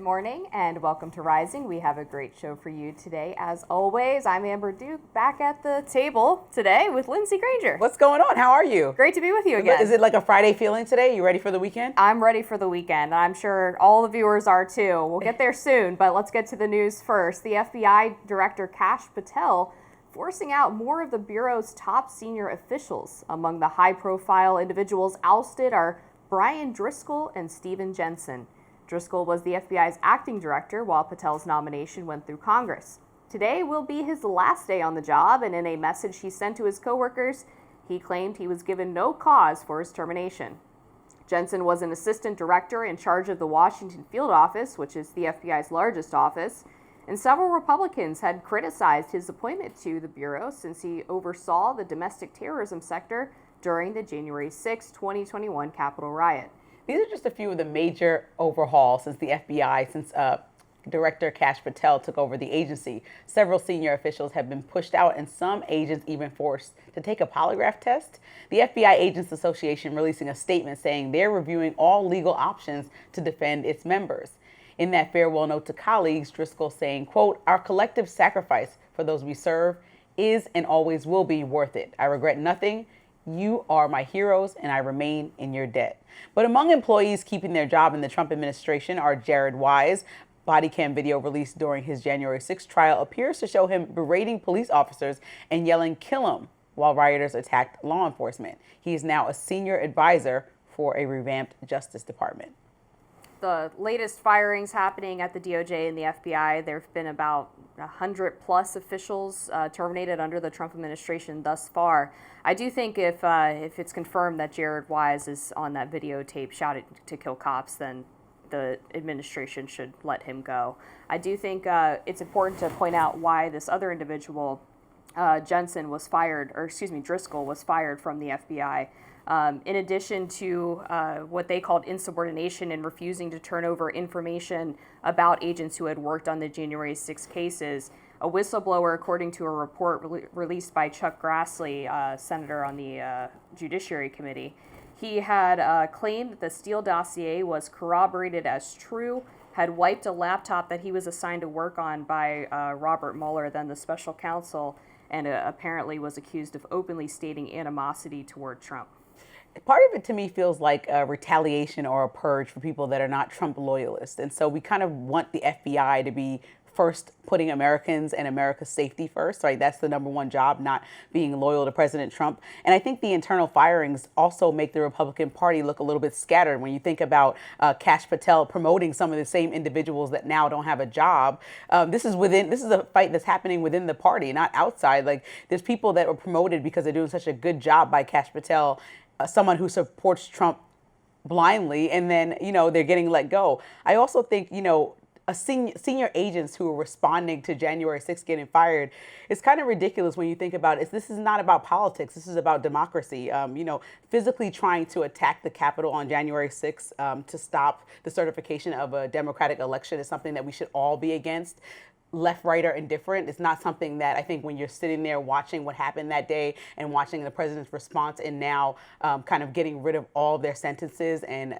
morning and welcome to Rising. We have a great show for you today. As always, I'm Amber Duke, back at the table today with Lindsey Granger. What's going on? How are you? Great to be with you again. Is it like a Friday feeling today? You ready for the weekend? I'm ready for the weekend. I'm sure all the viewers are too. We'll get there soon, but let's get to the news first. The FBI Director Kash Patel forcing out more of the Bureau's top senior officials. Among the high-profile individuals ousted are Brian Driscoll and Stephen Jensen. Driscoll was the FBI's acting director while Patel's nomination went through Congress. Today will be his last day on the job, and in a message he sent to his coworkers, he claimed he was given no cause for his termination. Jensen was an assistant director in charge of the Washington Field Office, which is the FBI's largest office, and several Republicans had criticized his appointment to the Bureau since he oversaw the domestic terrorism sector during the January 6, 2021 Capitol riot. These are just a few of the major overhauls since Director Kash Patel took over the agency. Several senior officials have been pushed out and some agents even forced to take a polygraph test. The FBI Agents Association releasing a statement saying they're reviewing all legal options to defend its members. In that farewell note to colleagues, Driscoll saying, quote, "Our collective sacrifice for those we serve is and always will be worth it. I regret nothing. You are my heroes, and I remain in your debt." But among employees keeping their job in the Trump administration are Jared Wise. Body cam video released during his January 6th trial appears to show him berating police officers and yelling, "Kill him," while rioters attacked law enforcement. He is now a senior advisor for a revamped Justice Department. The latest firings happening at the DOJ and the FBI, there have been about 100 plus officials terminated under the Trump administration thus far. I do think if it's confirmed that Jared Wise is on that videotape shouting to kill cops, then the administration should let him go. I do think it's important to point out why this other individual, Driscoll was fired from the FBI. In addition to what they called insubordination and refusing to turn over information about agents who had worked on the January 6 cases, a whistleblower, according to a report released by Chuck Grassley, senator on the Judiciary Committee, he had claimed that the Steele dossier was corroborated as true, had wiped a laptop that he was assigned to work on by Robert Mueller, then the special counsel, and apparently was accused of openly stating animosity toward Trump. Part of it to me feels like a retaliation or a purge for people that are not Trump loyalists. And so we kind of want the FBI to be first putting Americans and America's safety first, right? That's the number one job, not being loyal to President Trump. And I think the internal firings also make the Republican Party look a little bit scattered. When you think about Kash Patel promoting some of the same individuals that now don't have a job, this is a fight that's happening within the party, not outside. Like, there's people that were promoted because they're doing such a good job by Kash Patel, someone who supports Trump blindly, and then, they're getting let go. I also think, senior agents who are responding to January 6th getting fired, it's kind of ridiculous when you think about it. This is not about politics. This is about democracy. Physically trying to attack the Capitol on January 6th to stop the certification of a democratic election is something that we should all be against. Left, right, or indifferent. It's not something that I think when you're sitting there watching what happened that day and watching the president's response and now kind of getting rid of all of their sentences and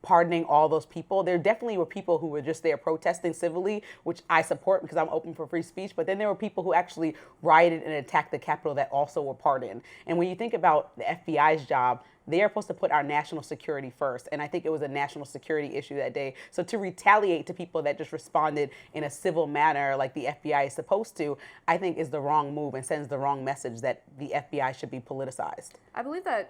pardoning all those people. There definitely were people who were just there protesting civilly, which I support because I'm open for free speech. But then there were people who actually rioted and attacked the Capitol that also were pardoned. And when you think about the FBI's job, they are supposed to put our national security first. And I think it was a national security issue that day. So to retaliate to people that just responded in a civil manner like the FBI is supposed to, I think is the wrong move and sends the wrong message that the FBI should be politicized. I believe that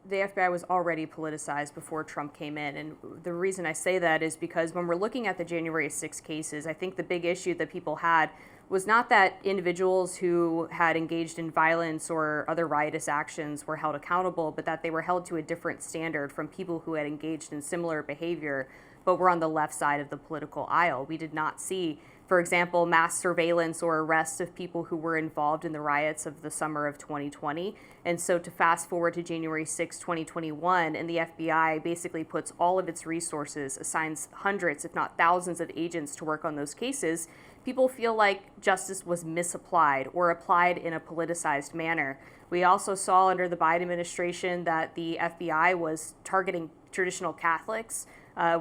the FBI was already politicized before Trump came in. And the reason I say that is because when we're looking at the January 6 cases, I think the big issue that people had was not that individuals who had engaged in violence or other riotous actions were held accountable, but that they were held to a different standard from people who had engaged in similar behavior, but were on the left side of the political aisle. We did not see, for example, mass surveillance or arrests of people who were involved in the riots of the summer of 2020. And so to fast forward to January 6, 2021, and the FBI basically puts all of its resources, assigns hundreds, if not thousands of agents to work on those cases, people feel like justice was misapplied or applied in a politicized manner. We also saw under the Biden administration that the FBI was targeting traditional Catholics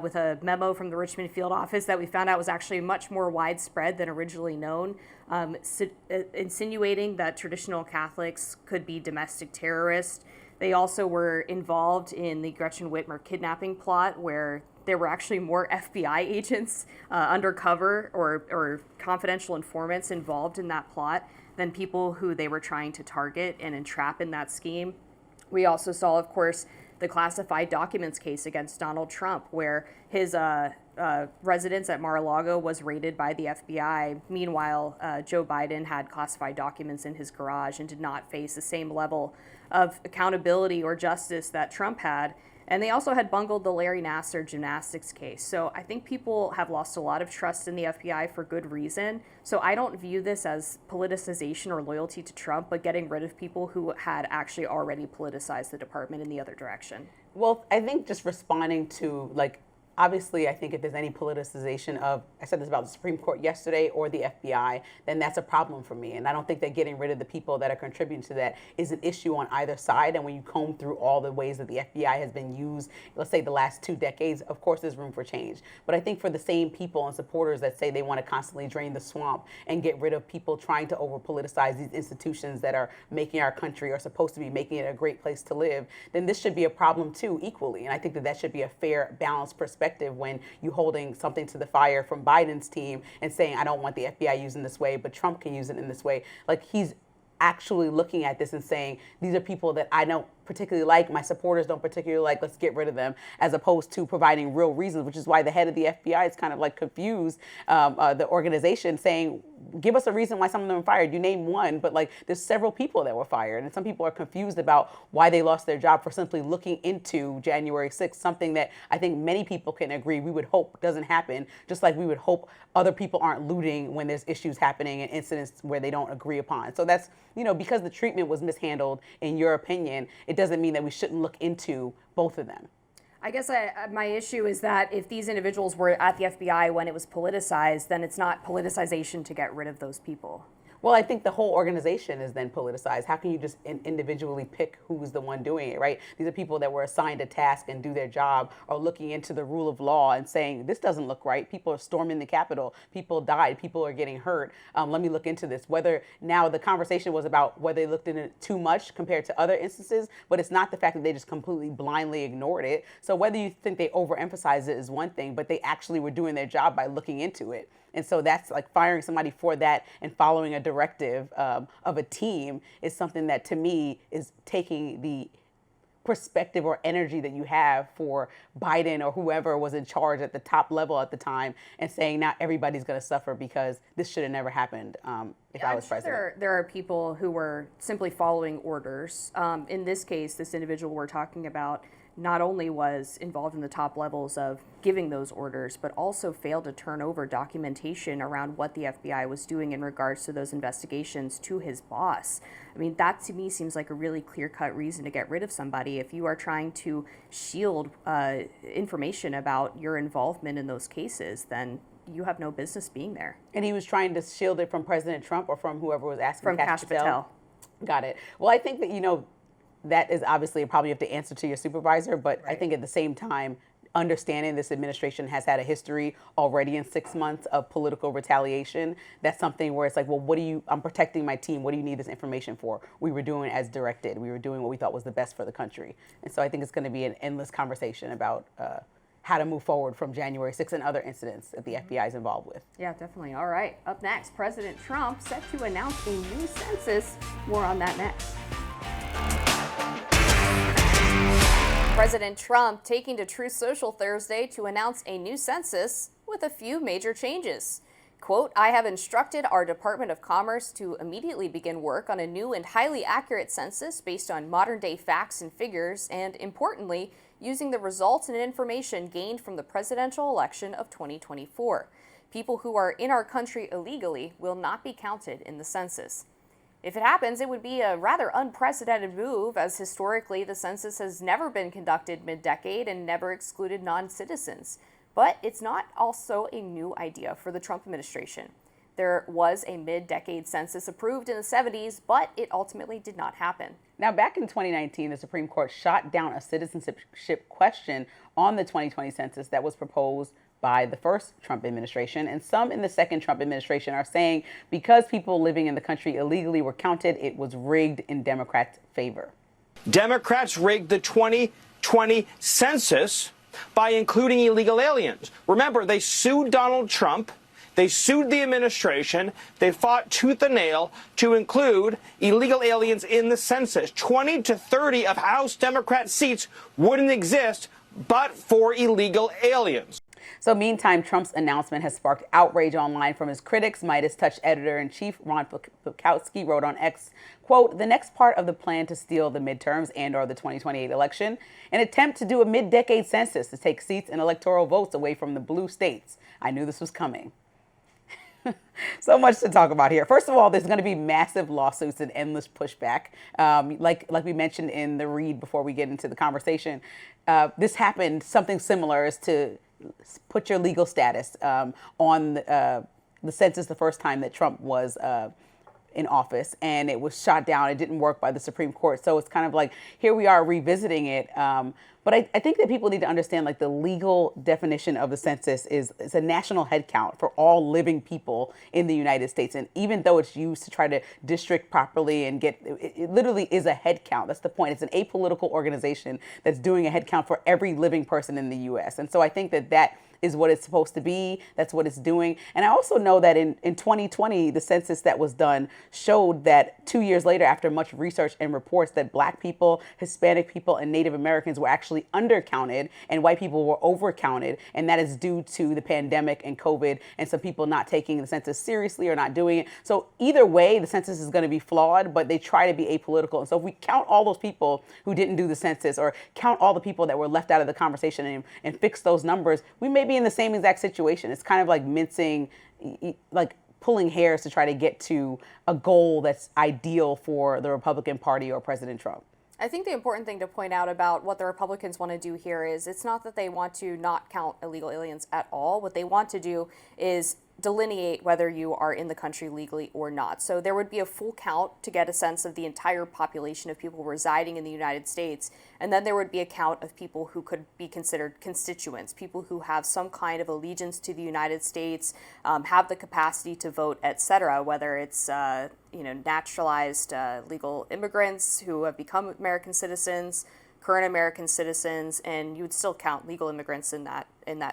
with a memo from the Richmond field office that we found out was actually much more widespread than originally known, insinuating that traditional Catholics could be domestic terrorists. They also were involved in the Gretchen Whitmer kidnapping plot, where there were actually more FBI agents undercover or confidential informants involved in that plot than people who they were trying to target and entrap in that scheme. We also saw, of course, the classified documents case against Donald Trump, where his residence at Mar-a-Lago was raided by the FBI. Meanwhile, Joe Biden had classified documents in his garage and did not face the same level of accountability or justice that Trump had. And they also had bungled the Larry Nassar gymnastics case. So I think people have lost a lot of trust in the FBI for good reason. So I don't view this as politicization or loyalty to Trump, but getting rid of people who had actually already politicized the department in the other direction. Well, I think just responding to, like, obviously, I think if there's any politicization of, I said this about the Supreme Court yesterday, or the FBI, then that's a problem for me. And I don't think that getting rid of the people that are contributing to that is an issue on either side. And when you comb through all the ways that the FBI has been used, let's say the last 2 decades, of course there's room for change. But I think for the same people and supporters that say they want to constantly drain the swamp and get rid of people trying to over-politicize these institutions that are making our country, or supposed to be making it a great place to live, then this should be a problem too, equally. And I think that that should be a fair, balanced perspective when you holding something to the fire from Biden's team and saying, I don't want the FBI using this way, but Trump can use it in this way. Like, he's actually looking at this and saying, these are people that I don't particularly like, my supporters don't particularly like, let's get rid of them, as opposed to providing real reasons, which is why the head of the FBI is kind of like confused the organization, saying, give us a reason why some of them were fired. You name one, but like there's several people that were fired, and some people are confused about why they lost their job for simply looking into January 6th, something that I think many people can agree we would hope doesn't happen, just like we would hope other people aren't looting when there's issues happening and incidents where they don't agree upon. So that's, because the treatment was mishandled, in your opinion, it doesn't mean that we shouldn't look into both of them. I guess my issue is that if these individuals were at the FBI when it was politicized, then it's not politicization to get rid of those people. Well, I think the whole organization is then politicized. How can you just individually pick who's the one doing it, right? These are people that were assigned a task and do their job, or looking into the rule of law and saying, this doesn't look right. People are storming the Capitol. People died. People are getting hurt. Let me look into this. Whether now the conversation was about whether they looked into it too much compared to other instances, but it's not the fact that they just completely blindly ignored it. So whether you think they overemphasize it is one thing, but they actually were doing their job by looking into it. And so that's like firing somebody for that and following a directive of a team is something that, to me, is taking the perspective or energy that you have for Biden or whoever was in charge at the top level at the time and saying now everybody's going to suffer because this should have never happened if I was president. There are people who were simply following orders. In this case, this individual we're talking about not only was involved in the top levels of giving those orders, but also failed to turn over documentation around what the FBI was doing in regards to those investigations to his boss. I mean, that to me seems like a really clear-cut reason to get rid of somebody. If you are trying to shield information about your involvement in those cases, then you have no business being there. And he was trying to shield it from President Trump or from whoever was asking? From Kash Patel. Got it. Well, I think that, that is obviously probably you have to answer to your supervisor, but right. I think at the same time, understanding this administration has had a history already in 6 months of political retaliation. That's something where it's like, well, I'm protecting my team. What do you need this information for? We were doing as directed. We were doing what we thought was the best for the country. And so I think it's going to be an endless conversation about how to move forward from January 6th and other incidents that the FBI is involved with. Yeah, definitely. All right. Up next, President Trump set to announce a new census. More on that next. President Trump taking to Truth Social Thursday to announce a new census with a few major changes. Quote, I have instructed our Department of Commerce to immediately begin work on a new and highly accurate census based on modern-day facts and figures, and importantly, using the results and information gained from the presidential election of 2024. People who are in our country illegally will not be counted in the census. If it happens, it would be a rather unprecedented move, as historically the census has never been conducted mid-decade and never excluded non-citizens. But it's not also a new idea for the Trump administration. There was a mid-decade census approved in the 70s, but it ultimately did not happen. Now, back in 2019, the Supreme Court shot down a citizenship question on the 2020 census that was proposed by the first Trump administration. And some in the second Trump administration are saying because people living in the country illegally were counted, it was rigged in Democrats' favor. Democrats rigged the 2020 census by including illegal aliens. Remember, they sued Donald Trump. They sued the administration. They fought tooth and nail to include illegal aliens in the census. 20 to 30 of House Democrat seats wouldn't exist but for illegal aliens. So meantime, Trump's announcement has sparked outrage online from his critics. MeidasTouch editor-in-chief Ron Bukowski wrote on X, quote, "The next part of the plan to steal the midterms and or the 2028 election, an attempt to do a mid-decade census to take seats and electoral votes away from the blue states. I knew this was coming." So much to talk about here. First of all, there's going to be massive lawsuits and endless pushback. Like we mentioned in the read before we get into the conversation, this happened, something similar is to put your legal status on the census the first time that Trump was in office, and it was shot down. It didn't work by the Supreme Court. So it's kind of like, here we are revisiting it. But I think that people need to understand, like, the legal definition of the census is it's a national head count for all living people in the United States. And even though it's used to try to district properly and it literally is a head count. That's the point. It's an apolitical organization that's doing a head count for every living person in the U.S. And so I think that is what it's supposed to be. That's what it's doing. And I also know that in 2020, the census that was done showed that 2 years later, after much research and reports, that Black people, Hispanic people, and Native Americans were actually undercounted and white people were overcounted. And that is due to the pandemic and COVID and some people not taking the census seriously or not doing it. So either way, the census is going to be flawed, but they try to be apolitical. And so if we count all those people who didn't do the census or count all the people that were left out of the conversation and fix those numbers, we may be in the same exact situation. It's kind of like mincing, like pulling hairs to try to get to a goal that's ideal for the Republican Party or President Trump. I think the important thing to point out about what the Republicans want to do here is it's not that they want to not count illegal aliens at all. What they want to do is delineate whether you are in the country legally or not. So there would be a full count to get a sense of the entire population of people residing in the United States. And then there would be a count of people who could be considered constituents, people who have some kind of allegiance to the United States, have the capacity to vote, etc., whether it's naturalized legal immigrants who have become American citizens, current American citizens, and you would still count legal immigrants in that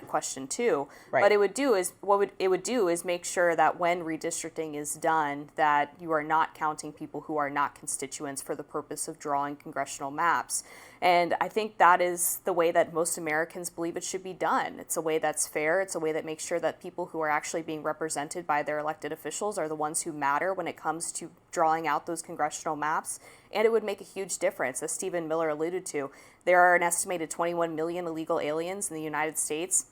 question too. Right. But it would do is make sure that when redistricting is done, that you are not counting people who are not constituents for the purpose of drawing congressional maps. And I think that is the way that most Americans believe it should be done. It's a way that's fair. It's a way that makes sure that people who are actually being represented by their elected officials are the ones who matter when it comes to drawing out those congressional maps. And it would make a huge difference. As Stephen Miller alluded to, there are an estimated 21 million illegal aliens in the United States.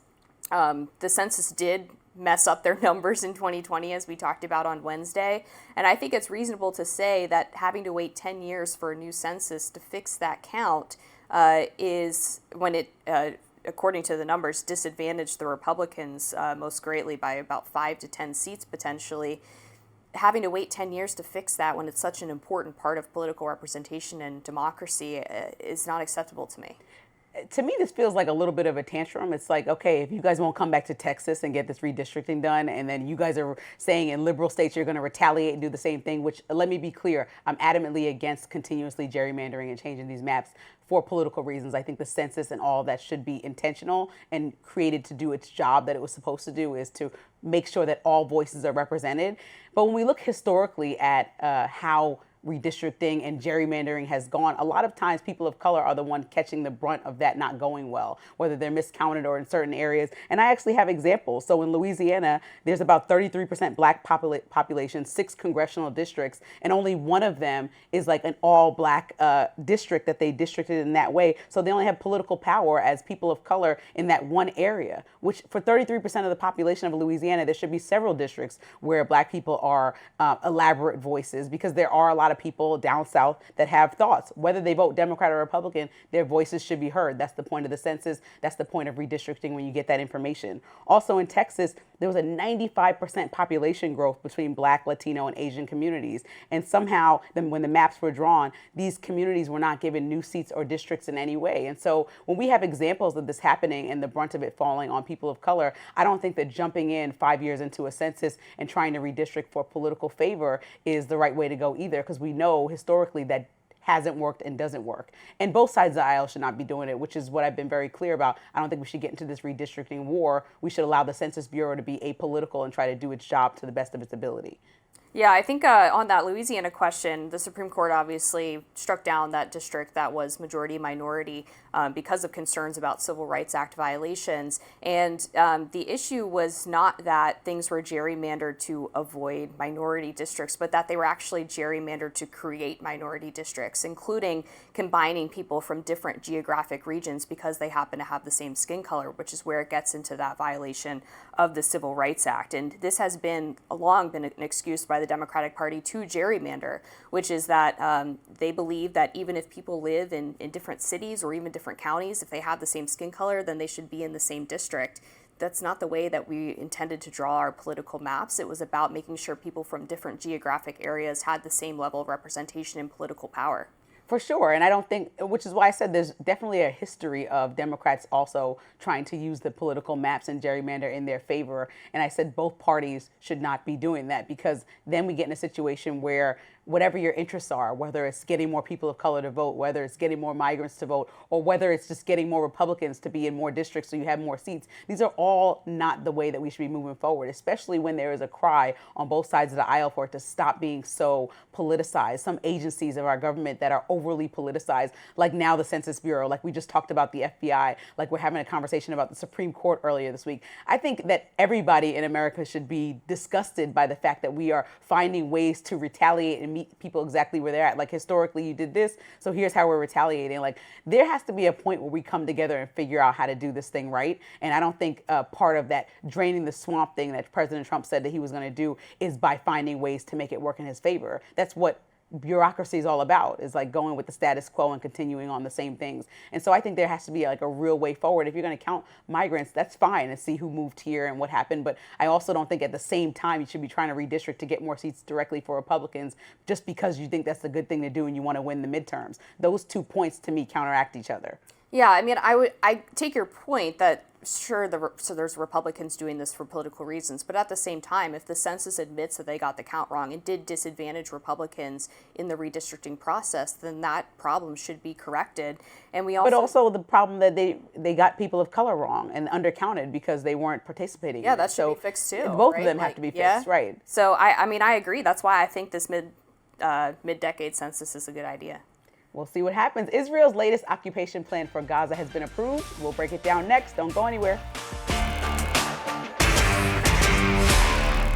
The census did mess up their numbers in 2020, as we talked about on Wednesday. And I think it's reasonable to say that having to wait 10 years for a new census to fix that count is, when it, according to the numbers, disadvantaged the Republicans most greatly by about 5 to 10 seats potentially. Having to wait 10 years to fix that when it's such an important part of political representation and democracy is not acceptable to me. To me, this feels like a little bit of a tantrum. It's like, okay, if you guys won't come back to Texas and get this redistricting done, and then you guys are saying in liberal states you're going to retaliate and do the same thing, which, let me be clear, I'm adamantly against continuously gerrymandering and changing these maps for political reasons. I think the census and all of that should be intentional and created to do its job that it was supposed to do, is to make sure that all voices are represented. But when we look historically at how redistricting and gerrymandering has gone, a lot of times people of color are the one catching the brunt of that not going well, whether they're miscounted or in certain areas. And I actually have examples. So in Louisiana, there's about 33% Black population, 6 congressional districts, and only one of them is like an all Black district that they districted in that way. So they only have political power as people of color in that one area, which for 33% of the population of Louisiana, there should be several districts where Black people are elaborate voices, because there are a lot of people down south that have thoughts. Whether they vote Democrat or Republican, their voices should be heard. That's the point of the census. That's the point of redistricting, when you get that information. Also in Texas, there was a 95% population growth between Black, Latino, and Asian communities. And somehow, then when the maps were drawn, these communities were not given new seats or districts in any way. And so when we have examples of this happening and the brunt of it falling on people of color, I don't think that jumping in 5 years into a census and trying to redistrict for political favor is the right way to go either, because we know historically that hasn't worked and doesn't work. And both sides of the aisle should not be doing it, which is what I've been very clear about. I don't think we should get into this redistricting war. We should allow the Census Bureau to be apolitical and try to do its job to the best of its ability. Yeah, I think on that Louisiana question, the Supreme Court obviously struck down that district that was majority minority because of concerns about Civil Rights Act violations. And the issue was not that things were gerrymandered to avoid minority districts, but that they were actually gerrymandered to create minority districts, including combining people from different geographic regions because they happen to have the same skin color, which is where it gets into that violation of the Civil Rights Act. And this has been long been an excuse by the Democratic Party to gerrymander, which is that they believe that even if people live in different cities or even different counties, if they have the same skin color, then they should be in the same district. That's not the way that we intended to draw our political maps. It was about making sure people from different geographic areas had the same level of representation in political power. For sure. And I don't think, which is why I said there's definitely a history of Democrats also trying to use the political maps and gerrymander in their favor. And I said both parties should not be doing that, because then we get in a situation where whatever your interests are, whether it's getting more people of color to vote, whether it's getting more migrants to vote, or whether it's just getting more Republicans to be in more districts so you have more seats, these are all not the way that we should be moving forward, especially when there is a cry on both sides of the aisle for it to stop being so politicized. Some agencies of our government that are overly politicized, like now the Census Bureau, like we just talked about the FBI, like we're having a conversation about the Supreme Court earlier this week. I think that everybody in America should be disgusted by the fact that we are finding ways to retaliate and meet people exactly where they're at. Like, historically, you did this, so here's how we're retaliating. Like, there has to be a point where we come together and figure out how to do this thing right. And I don't think part of that draining the swamp thing that President Trump said that he was going to do is by finding ways to make it work in his favor. That's what bureaucracy is all about, is like going with the status quo and continuing on the same things. And so I think there has to be like a real way forward. If you're going to count migrants, that's fine, and see who moved here and what happened. But I also don't think at the same time you should be trying to redistrict to get more seats directly for Republicans just because you think that's a good thing to do and you want to win the midterms. Those 2 points to me counteract each other. Yeah, I mean, I take your point that sure, so there's Republicans doing this for political reasons, but at the same time, if the census admits that they got the count wrong and did disadvantage Republicans in the redistricting process, then that problem should be corrected. And we also, but also the problem that they got people of color wrong and undercounted because they weren't participating. Yeah, that should be fixed too. Both right? of them have to be fixed, right? So I mean, I agree. That's why I think this mid-decade census is a good idea. We'll see what happens. Israel's latest occupation plan for Gaza has been approved. We'll break it down next. Don't go anywhere.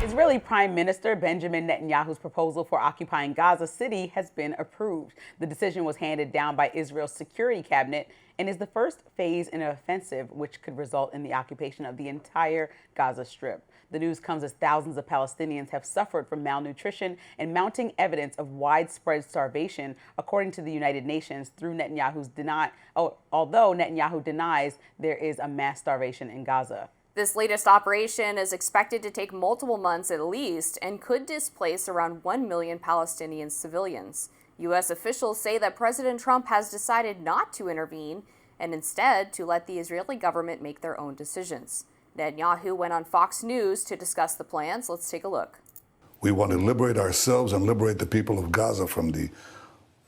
Israeli Prime Minister Benjamin Netanyahu's proposal for occupying Gaza City has been approved. The decision was handed down by Israel's security cabinet and is the first phase in an offensive which could result in the occupation of the entire Gaza Strip. The news comes as thousands of Palestinians have suffered from malnutrition and mounting evidence of widespread starvation, according to the United Nations, through although Netanyahu denies there is a mass starvation in Gaza. This latest operation is expected to take multiple months at least and could displace around 1 million Palestinian civilians. U.S. officials say that President Trump has decided not to intervene and instead to let the Israeli government make their own decisions. Netanyahu went on Fox News to discuss the plans. Let's take a look. We want to liberate ourselves and liberate the people of Gaza from the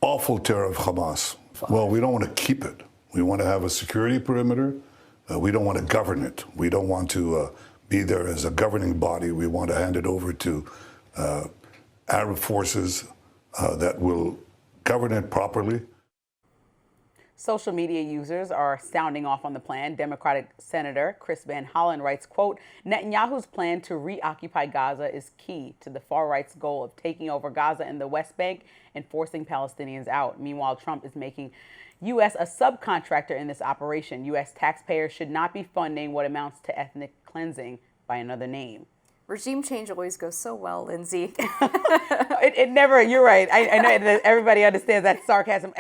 awful terror of Hamas. Well, we don't want to keep it. We want to have a security perimeter. We don't want to govern it. We don't want to be there as a governing body. We want to hand it over to Arab forces that will govern it properly. Social media users are sounding off on the plan. Democratic Senator Chris Van Hollen writes, quote, Netanyahu's plan to reoccupy Gaza is key to the far right's goal of taking over Gaza and the West Bank and forcing Palestinians out. Meanwhile, Trump is making U.S. a subcontractor in this operation. U.S. taxpayers should not be funding what amounts to ethnic cleansing by another name. Regime change always goes so well, Lindsey. It never, you're right. I know that everybody understands that sarcasm.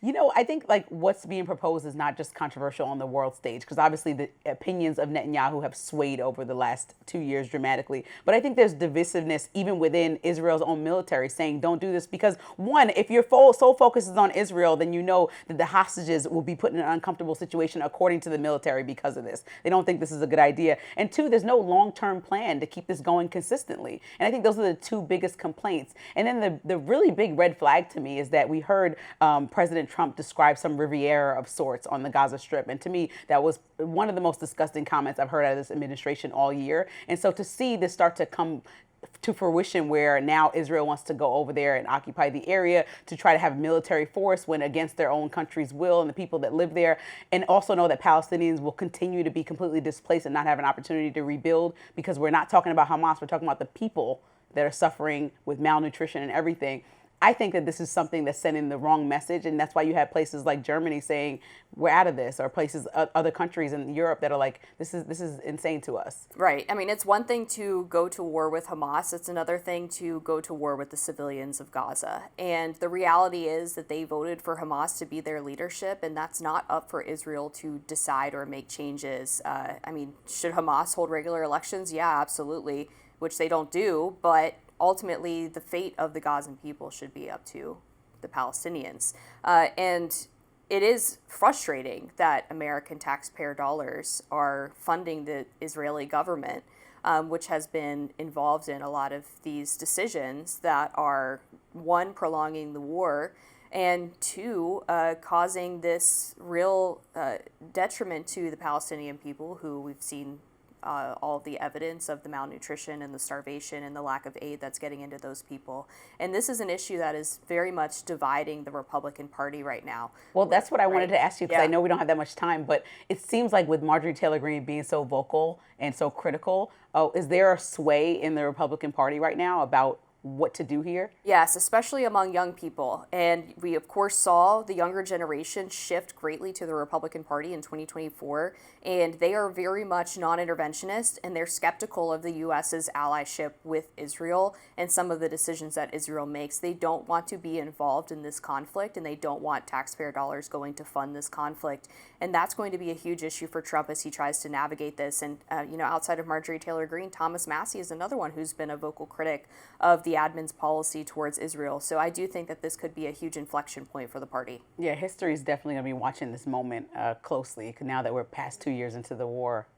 I think like what's being proposed is not just controversial on the world stage, because obviously the opinions of Netanyahu have swayed over the last 2 years dramatically. But I think there's divisiveness even within Israel's own military saying don't do this because, one, if your sole focus is on Israel, then you know that the hostages will be put in an uncomfortable situation according to the military because of this. They don't think this is a good idea. And two, there's no long-term plan to keep this going consistently. And I think those are the two biggest complaints. And then the really big red flag to me is that we heard President Trump describe some Riviera of sorts on the Gaza Strip. And to me, that was one of the most disgusting comments I've heard out of this administration all year. And so to see this start to come to fruition where now Israel wants to go over there and occupy the area to try to have military force when against their own country's will and the people that live there, and also know that Palestinians will continue to be completely displaced and not have an opportunity to rebuild, because we're not talking about Hamas, we're talking about the people that are suffering with malnutrition and everything. I think that this is something that's sending the wrong message, and that's why you have places like Germany saying we're out of this, or places, other countries in Europe that are like, this is insane to us. Right. I mean, it's one thing to go to war with Hamas. It's another thing to go to war with the civilians of Gaza. And the reality is that they voted for Hamas to be their leadership, and that's not up for Israel to decide or make changes. I mean, should Hamas hold regular elections? Yeah, absolutely, which they don't do, but ultimately, the fate of the Gazan people should be up to the Palestinians. And it is frustrating that American taxpayer dollars are funding the Israeli government, which has been involved in a lot of these decisions that are, one, prolonging the war, and two, causing this real detriment to the Palestinian people, who we've seen all of the evidence of the malnutrition and the starvation and the lack of aid that's getting into those people. And this is an issue that is very much dividing the Republican Party right now. Well, that's what I wanted to ask you, because Yeah. I know we don't have that much time, but it seems like with Marjorie Taylor Greene being so vocal and so critical, is there a sway in the Republican Party right now about what to do here? Yes, especially among young people. And we, of course, saw the younger generation shift greatly to the Republican Party in 2024. And they are very much non-interventionist, and they're skeptical of the U.S.'s allyship with Israel and some of the decisions that Israel makes. They don't want to be involved in this conflict, and they don't want taxpayer dollars going to fund this conflict. And that's going to be a huge issue for Trump as he tries to navigate this. And, outside of Marjorie Taylor Greene, Thomas Massie is another one who's been a vocal critic of the admin's policy towards Israel. So I do think that this could be a huge inflection point for the party. Yeah, history is definitely going to be watching this moment closely now that we're past 2 years into the war.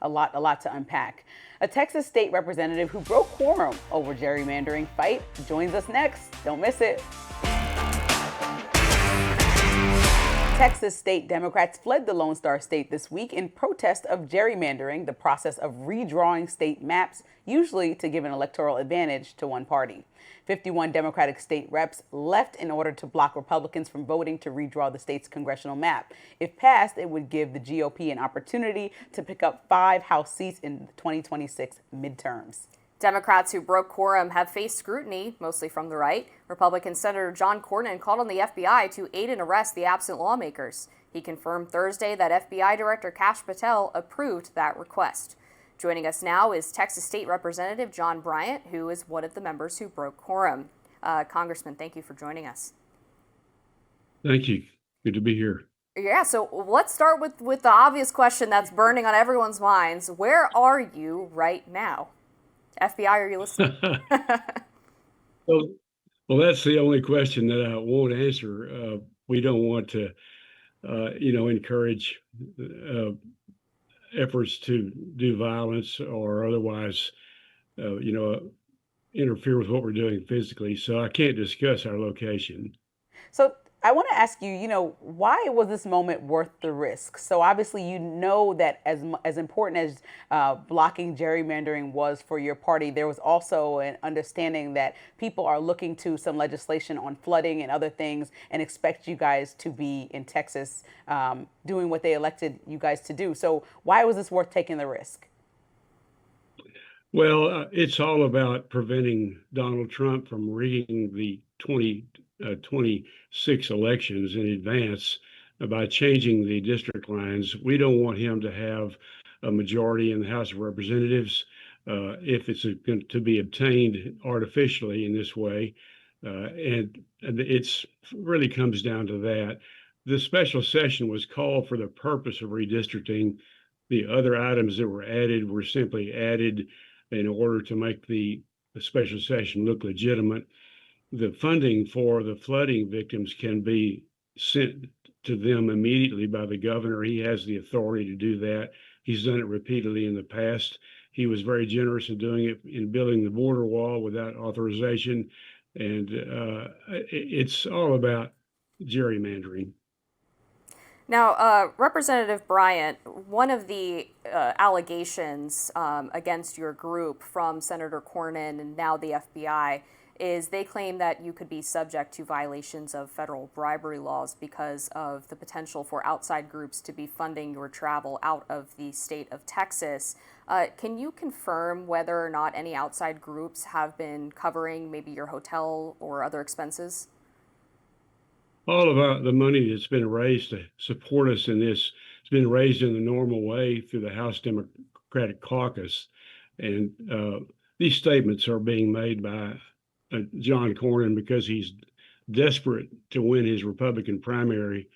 A lot to unpack. A Texas state representative who broke quorum over gerrymandering fight joins us next. Don't miss it. Texas state Democrats fled the Lone Star State this week in protest of gerrymandering, the process of redrawing state maps, usually to give an electoral advantage to one party. 51 Democratic state reps left in order to block Republicans from voting to redraw the state's congressional map. If passed, it would give the GOP an opportunity to pick up 5 House seats in the 2026 midterms. Democrats who broke quorum have faced scrutiny, mostly from the right. Republican Senator John Cornyn called on the FBI to aid and arrest the absent lawmakers. He confirmed Thursday that FBI Director Kash Patel approved that request. Joining us now is Texas State Representative John Bryant, who is one of the members who broke quorum. Congressman, thank you for joining us. Thank you. Good to be here. Yeah, so let's start with the obvious question that's burning on everyone's minds. Where are you right now? FBI, are you listening? Well, that's the only question that I won't answer. We don't want to, encourage efforts to do violence or otherwise, interfere with what we're doing physically. So I can't discuss our location. So I want to ask you, why was this moment worth the risk? So obviously, that as important as blocking gerrymandering was for your party, there was also an understanding that people are looking to some legislation on flooding and other things and expect you guys to be in Texas doing what they elected you guys to do. So why was this worth taking the risk? Well, it's all about preventing Donald Trump from rigging the 2026 elections in advance by changing the district lines. We don't want him to have a majority in the House of Representatives if it's going to be obtained artificially in this way. And it's really comes down to that. The special session was called for the purpose of redistricting. The other items that were added were simply added in order to make the special session look legitimate. The funding for the flooding victims can be sent to them immediately by the governor. He has the authority to do that. He's done it repeatedly in the past. He was very generous in doing it in building the border wall without authorization. And it's all about gerrymandering. Now, Representative Bryant, one of the allegations against your group from Senator Cornyn and now the FBI is they claim that you could be subject to violations of federal bribery laws because of the potential for outside groups to be funding your travel out of the state of Texas. Can you confirm whether or not any outside groups have been covering maybe your hotel or other expenses? All of the money that's been raised to support us in this has been raised in the normal way through the House Democratic Caucus. And these statements are being made by John Cornyn because he's desperate to win his Republican primary.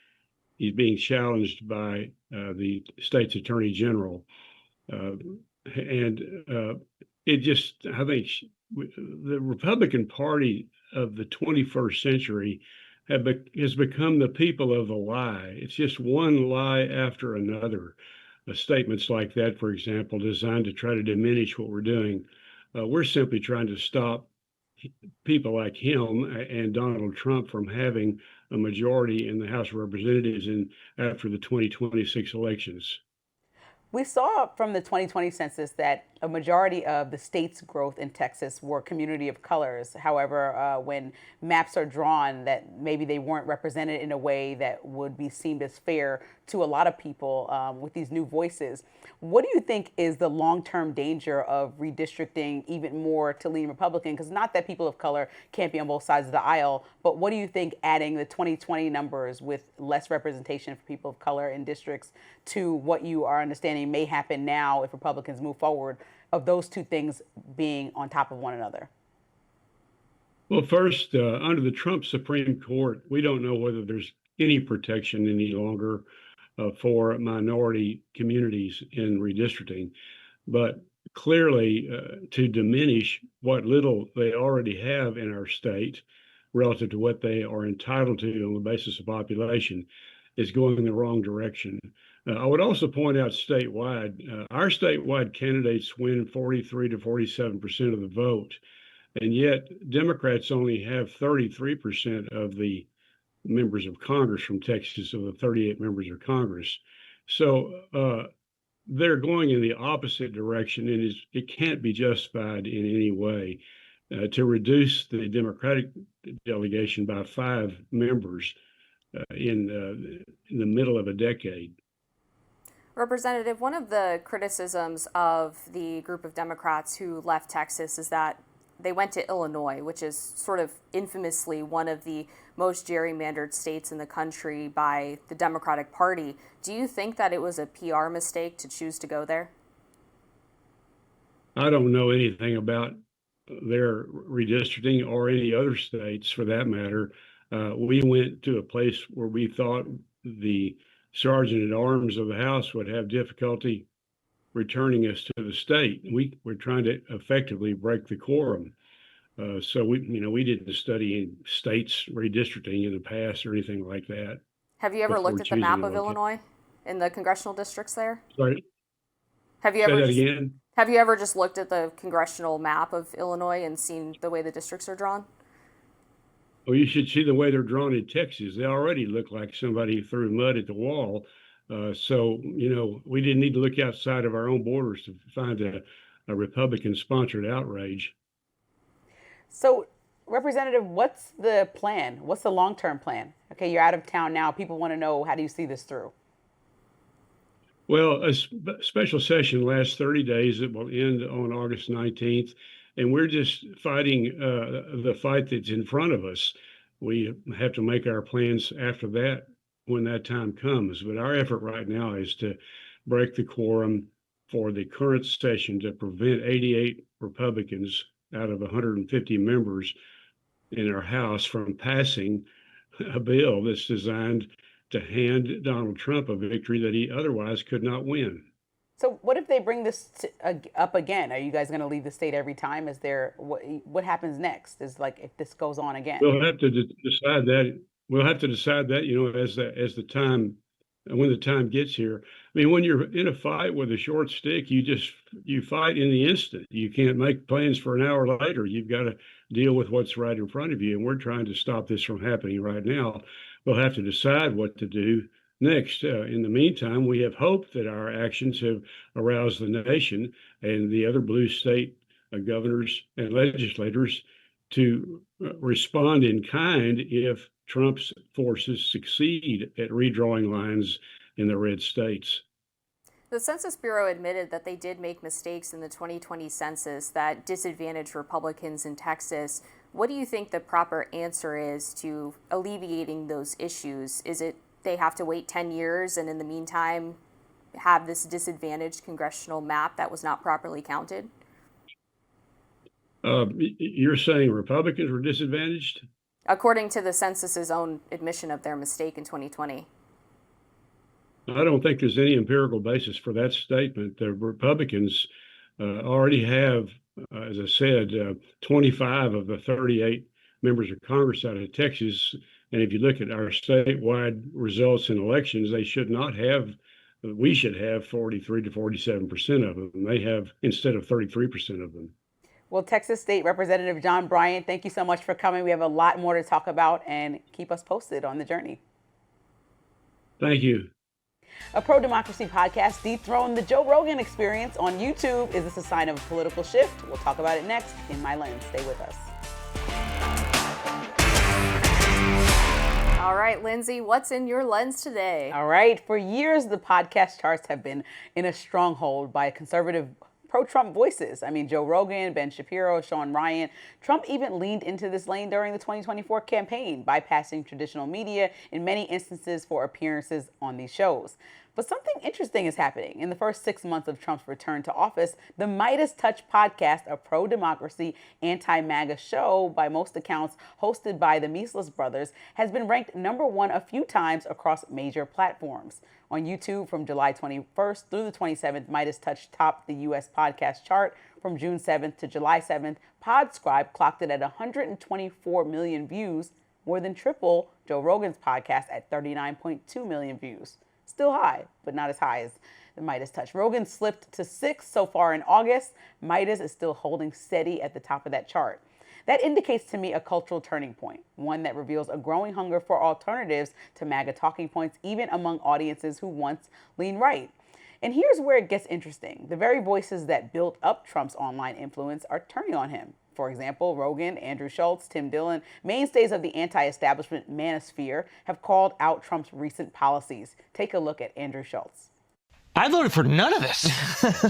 He's being challenged by the state's attorney general. It just, I think the Republican Party of the 21st century has become the people of the lie. It's just one lie after another. Statements like that, for example, designed to try to diminish what we're doing. We're simply trying to stop people like him and Donald Trump from having a majority in the House of Representatives after the 2026 elections. We saw from the 2020 census that a majority of the state's growth in Texas were community of colors. However, when maps are drawn, that maybe they weren't represented in a way that would be seen as fair to a lot of people with these new voices. What do you think is the long-term danger of redistricting even more to lean Republican? Because not that people of color can't be on both sides of the aisle, but what do you think adding the 2020 numbers with less representation for people of color in districts to what you are understanding may happen now if Republicans move forward, of those two things being on top of one another? Well, first, under the Trump Supreme Court, we don't know whether there's any protection any longer for minority communities in redistricting. But clearly, to diminish what little they already have in our state relative to what they are entitled to on the basis of population is going in the wrong direction. I would also point out statewide, our statewide candidates win 43 to 47% of the vote, and yet Democrats only have 33% of the members of Congress from Texas, of the 38 members of Congress. So they're going in the opposite direction, and it can't be justified in any way to reduce the Democratic delegation by 5 members in the middle of a decade. Representative, one of the criticisms of the group of Democrats who left Texas is that they went to Illinois, which is sort of infamously one of the most gerrymandered states in the country by the Democratic Party. Do you think that it was a PR mistake to choose to go there? I don't know anything about their redistricting or any other states for that matter. We went to a place where we thought the Sergeant at Arms of the House would have difficulty returning us to the state. We're trying to effectively break the quorum. So we didn't study states redistricting in the past or anything like that. Have you ever looked at the map of Illinois in the congressional districts there? Sorry? Have you Say ever that again? Have you ever just looked at the congressional map of Illinois and seen the way the districts are drawn? Well, you should see the way they're drawn in Texas. They already look like somebody threw mud at the wall. So we didn't need to look outside of our own borders to find a Republican-sponsored outrage. So, Representative, what's the plan? What's the long-term plan? Okay, you're out of town now. People want to know, how do you see this through? Well, a special session lasts 30 days. It will end on August 19th. And we're just fighting the fight that's in front of us. We have to make our plans after that when that time comes. But our effort right now is to break the quorum for the current session to prevent 88 Republicans out of 150 members in our House from passing a bill that's designed to hand Donald Trump a victory that he otherwise could not win. So what if they bring this up again? Are you guys going to leave the state every time? Is there what happens next? Is like if this goes on again? We'll have to decide that. We'll have to decide that, as the time, when the time gets here. I mean, when you're in a fight with a short stick, you fight in the instant. You can't make plans for an hour later. You've got to deal with what's right in front of you. And we're trying to stop this from happening right now. We'll have to decide what to do next. In the meantime, we have hope that our actions have aroused the nation and the other blue state governors and legislators to respond in kind if Trump's forces succeed at redrawing lines in the red states. The Census Bureau admitted that they did make mistakes in the 2020 census that disadvantaged Republicans in Texas. What do you think the proper answer is to alleviating those issues? Is it they have to wait 10 years and in the meantime have this disadvantaged congressional map that was not properly counted? You're saying Republicans were disadvantaged? According to the census's own admission of their mistake in 2020. I don't think there's any empirical basis for that statement. The Republicans already have, as I said, 25 of the 38 members of Congress out of Texas. And if you look at our statewide results in elections, we should have 43 to 47% of them. They have instead of 33% of them. Well, Texas State Representative John Bryant, thank you so much for coming. We have a lot more to talk about, and keep us posted on the journey. Thank you. A pro-democracy podcast, Dethrone the Joe Rogan Experience on YouTube. Is this a sign of a political shift? We'll talk about it next in My Lens. Stay with us. All right, Lindsey, what's in your lens today? All right. For years, the podcast charts have been in a stronghold by conservative pro-Trump voices. I mean, Joe Rogan, Ben Shapiro, Sean Ryan. Trump even leaned into this lane during the 2024 campaign, bypassing traditional media in many instances for appearances on these shows. But something interesting is happening. In the first 6 months of Trump's return to office, the MeidasTouch podcast, a pro-democracy, anti-MAGA show, by most accounts hosted by the Meesless brothers, has been ranked #1 a few times across major platforms. On YouTube from July 21st through the 27th, MeidasTouch topped the U.S. podcast chart. From June 7th to July 7th, Podscribe clocked it at 124 million views, more than triple Joe Rogan's podcast at 39.2 million views. Still high, but not as high as the MeidasTouch. Rogan slipped to 6th so far in August. Meidas is still holding steady at the top of that chart. That indicates to me a cultural turning point, one that reveals a growing hunger for alternatives to MAGA talking points, even among audiences who once leaned right. And here's where it gets interesting. The very voices that built up Trump's online influence are turning on him. For example, Rogan, Andrew Schultz, Tim Dillon, mainstays of the anti-establishment manosphere, have called out Trump's recent policies. Take a look at Andrew Schultz. I voted for none of this.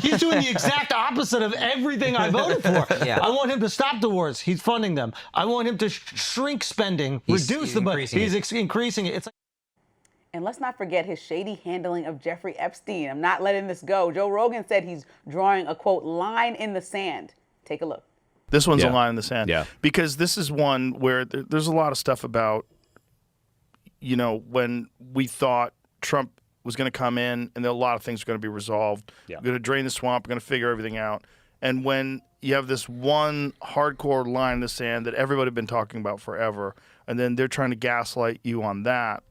He's doing the exact opposite of everything I voted for. Yeah. I want him to stop the wars. He's funding them. I want him to shrink spending, reduce the budget. He's increasing it. It's like. And let's not forget his shady handling of Jeffrey Epstein. I'm not letting this go. Joe Rogan said he's drawing a, quote, line in the sand. Take a look. This one's a line in the sand. Yeah. Because this is one where there's a lot of stuff about, when we thought Trump was going to come in and a lot of things were going to be resolved. Yeah. We're going to drain the swamp. We're going to figure everything out. And when you have this one hardcore line in the sand that everybody had been talking about forever, and then they're trying to gaslight you on that.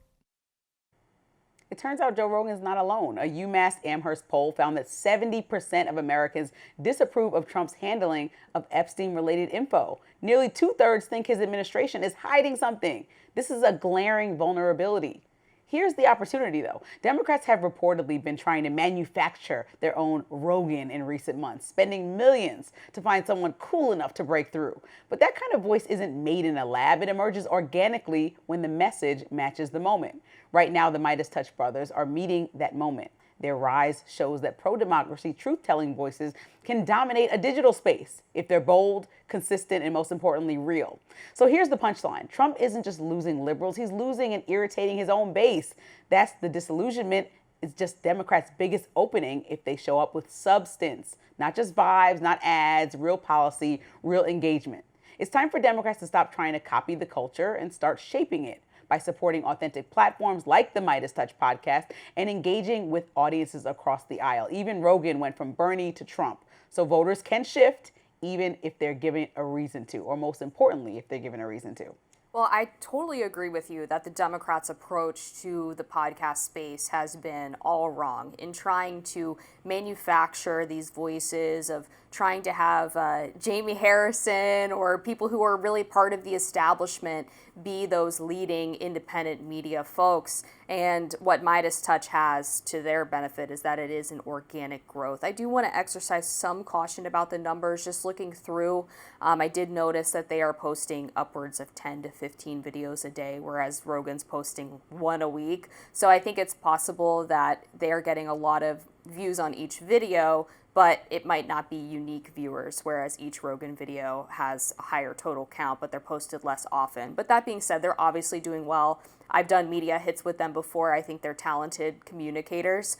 It turns out Joe Rogan is not alone. A UMass Amherst poll found that 70% of Americans disapprove of Trump's handling of Epstein-related info. Nearly 2/3 think his administration is hiding something. This is a glaring vulnerability. Here's the opportunity, though. Democrats have reportedly been trying to manufacture their own Rogan in recent months, spending millions to find someone cool enough to break through. But that kind of voice isn't made in a lab. It emerges organically when the message matches the moment. Right now, the MeidasTouch brothers are meeting that moment. Their rise shows that pro-democracy, truth-telling voices can dominate a digital space if they're bold, consistent, and most importantly, real. So here's the punchline. Trump isn't just losing liberals, he's losing and irritating his own base. That's the disillusionment. It's just Democrats' biggest opening if they show up with substance, not just vibes, not ads, real policy, real engagement. It's time for Democrats to stop trying to copy the culture and start shaping it by supporting authentic platforms like the MeidasTouch podcast and engaging with audiences across the aisle. Even Rogan went from Bernie to Trump. So voters can shift even if they're given a reason to, or most importantly, if they're given a reason to. Well, I totally agree with you that the Democrats' approach to the podcast space has been all wrong in trying to manufacture these voices of trying to have Jamie Harrison or people who are really part of the establishment be those leading independent media folks. And what MeidasTouch has to their benefit is that it is an organic growth. I do want to exercise some caution about the numbers. Just looking through, I did notice that they are posting upwards of 10 to 15 videos a day, whereas Rogan's posting one a week. So I think it's possible that they are getting a lot of views on each video, but it might not be unique viewers, whereas each Rogan video has a higher total count, but they're posted less often. But that being said, they're obviously doing well. I've done media hits with them before. I think they're talented communicators.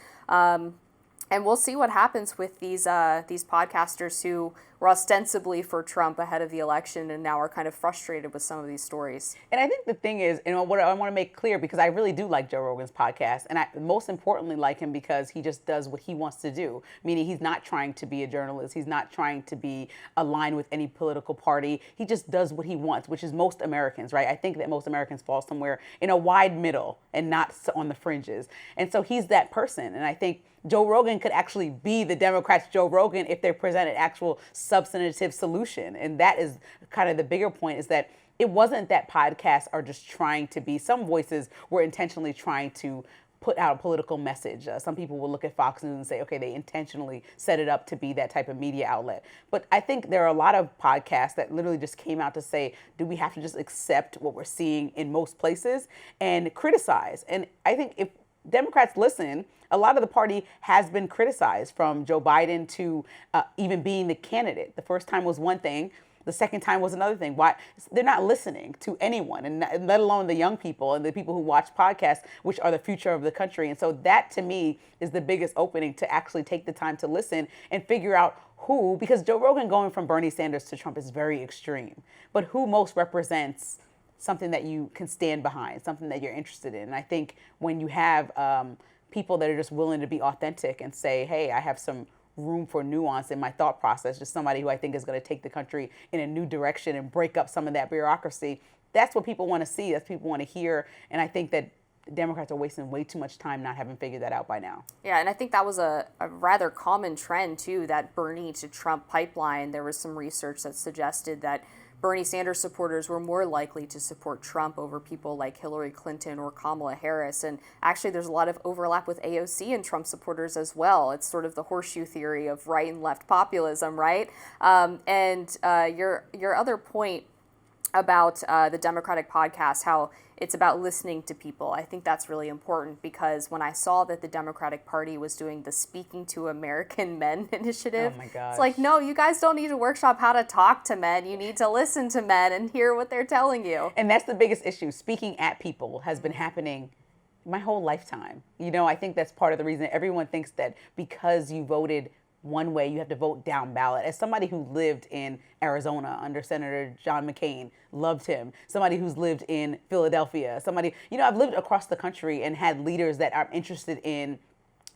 And we'll see what happens with these podcasters who were ostensibly for Trump ahead of the election and now are kind of frustrated with some of these stories. And I think the thing is, what I want to make clear, because I really do like Joe Rogan's podcast, and I most importantly like him because he just does what he wants to do, meaning he's not trying to be a journalist. He's not trying to be aligned with any political party. He just does what he wants, which is most Americans, right? I think that most Americans fall somewhere in a wide middle and not on the fringes. And so he's that person. And I think Joe Rogan could actually be the Democrats' Joe Rogan if they presented actual substantive solution. And that is kind of the bigger point, is that it wasn't that podcasts are just trying to be, some voices were intentionally trying to put out a political message. Some people will look at Fox News and say, okay, they intentionally set it up to be that type of media outlet. But I think there are a lot of podcasts that literally just came out to say, do we have to just accept what we're seeing in most places and criticize? And I think if Democrats listen, a lot of the party has been criticized, from Joe Biden to even being the candidate. The first time was one thing. The second time was another thing. Why? They're not listening to anyone, and let alone the young people and the people who watch podcasts, which are the future of the country. And so that, to me, is the biggest opening, to actually take the time to listen and figure out who, because Joe Rogan going from Bernie Sanders to Trump is very extreme, but who most represents something that you can stand behind, something that you're interested in. And I think when you have people that are just willing to be authentic and say, hey, I have some room for nuance in my thought process, just somebody who I think is going to take the country in a new direction and break up some of that bureaucracy, that's what people want to see, that's what people want to hear. And I think that Democrats are wasting way too much time not having figured that out by now. Yeah, and I think that was a rather common trend, too, that Bernie to Trump pipeline. There was some research that suggested that Bernie Sanders supporters were more likely to support Trump over people like Hillary Clinton or Kamala Harris. And actually, there's a lot of overlap with AOC and Trump supporters as well. It's sort of the horseshoe theory of right and left populism, right? Your other point about the Democratic podcast, how it's about listening to people. I think that's really important, because when I saw that the Democratic Party was doing the Speaking to American Men initiative, oh my gosh, it's like, no, you guys don't need to workshop how to talk to men. You need to listen to men and hear what they're telling you. And that's the biggest issue. Speaking at people has been happening my whole lifetime. I think that's part of the reason everyone thinks that because you voted one way, you have to vote down ballot. As somebody who lived in Arizona under Senator John McCain, loved him. Somebody who's lived in Philadelphia. Somebody, I've lived across the country and had leaders that I'm interested in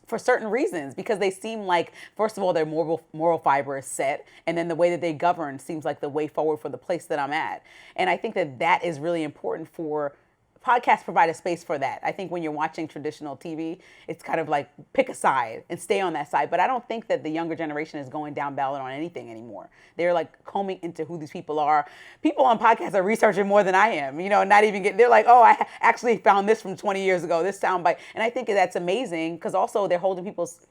for certain reasons, because they seem like, first of all, their moral fiber is set, and then the way that they govern seems like the way forward for the place that I'm at. And I think that that is really important for podcasts. Provide a space for that. I think when you're watching traditional TV, it's kind of like pick a side and stay on that side. But I don't think that the younger generation is going down ballot on anything anymore. They're like combing into who these people are. People on podcasts are researching more than I am, not even they're like, oh, I actually found this from 20 years ago, this soundbite. And I think that's amazing, because also they're holding people's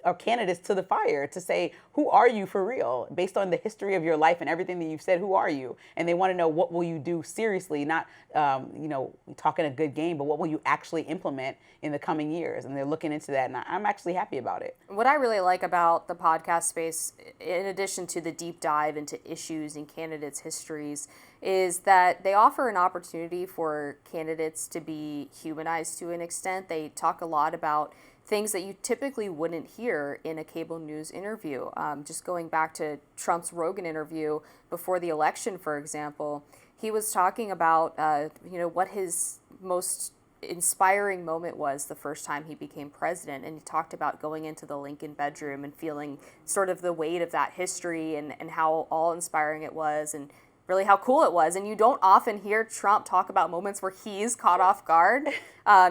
or candidates to the fire to say, who are you for real? Based on the history of your life and everything that you've said, who are you? And they want to know, what will you do seriously, not, talking a good game, but what will you actually implement in the coming years? And they're looking into that, and I'm actually happy about it. What I really like about the podcast space, in addition to the deep dive into issues and candidates' histories, is that they offer an opportunity for candidates to be humanized to an extent. They talk a lot about things that you typically wouldn't hear in a cable news interview. Just going back to Trump's Rogan interview before the election, for example, he was talking about what his most inspiring moment was the first time he became president, and he talked about going into the Lincoln bedroom and feeling sort of the weight of that history and how awe-inspiring it was and really how cool it was. And you don't often hear Trump talk about moments where he's caught off guard.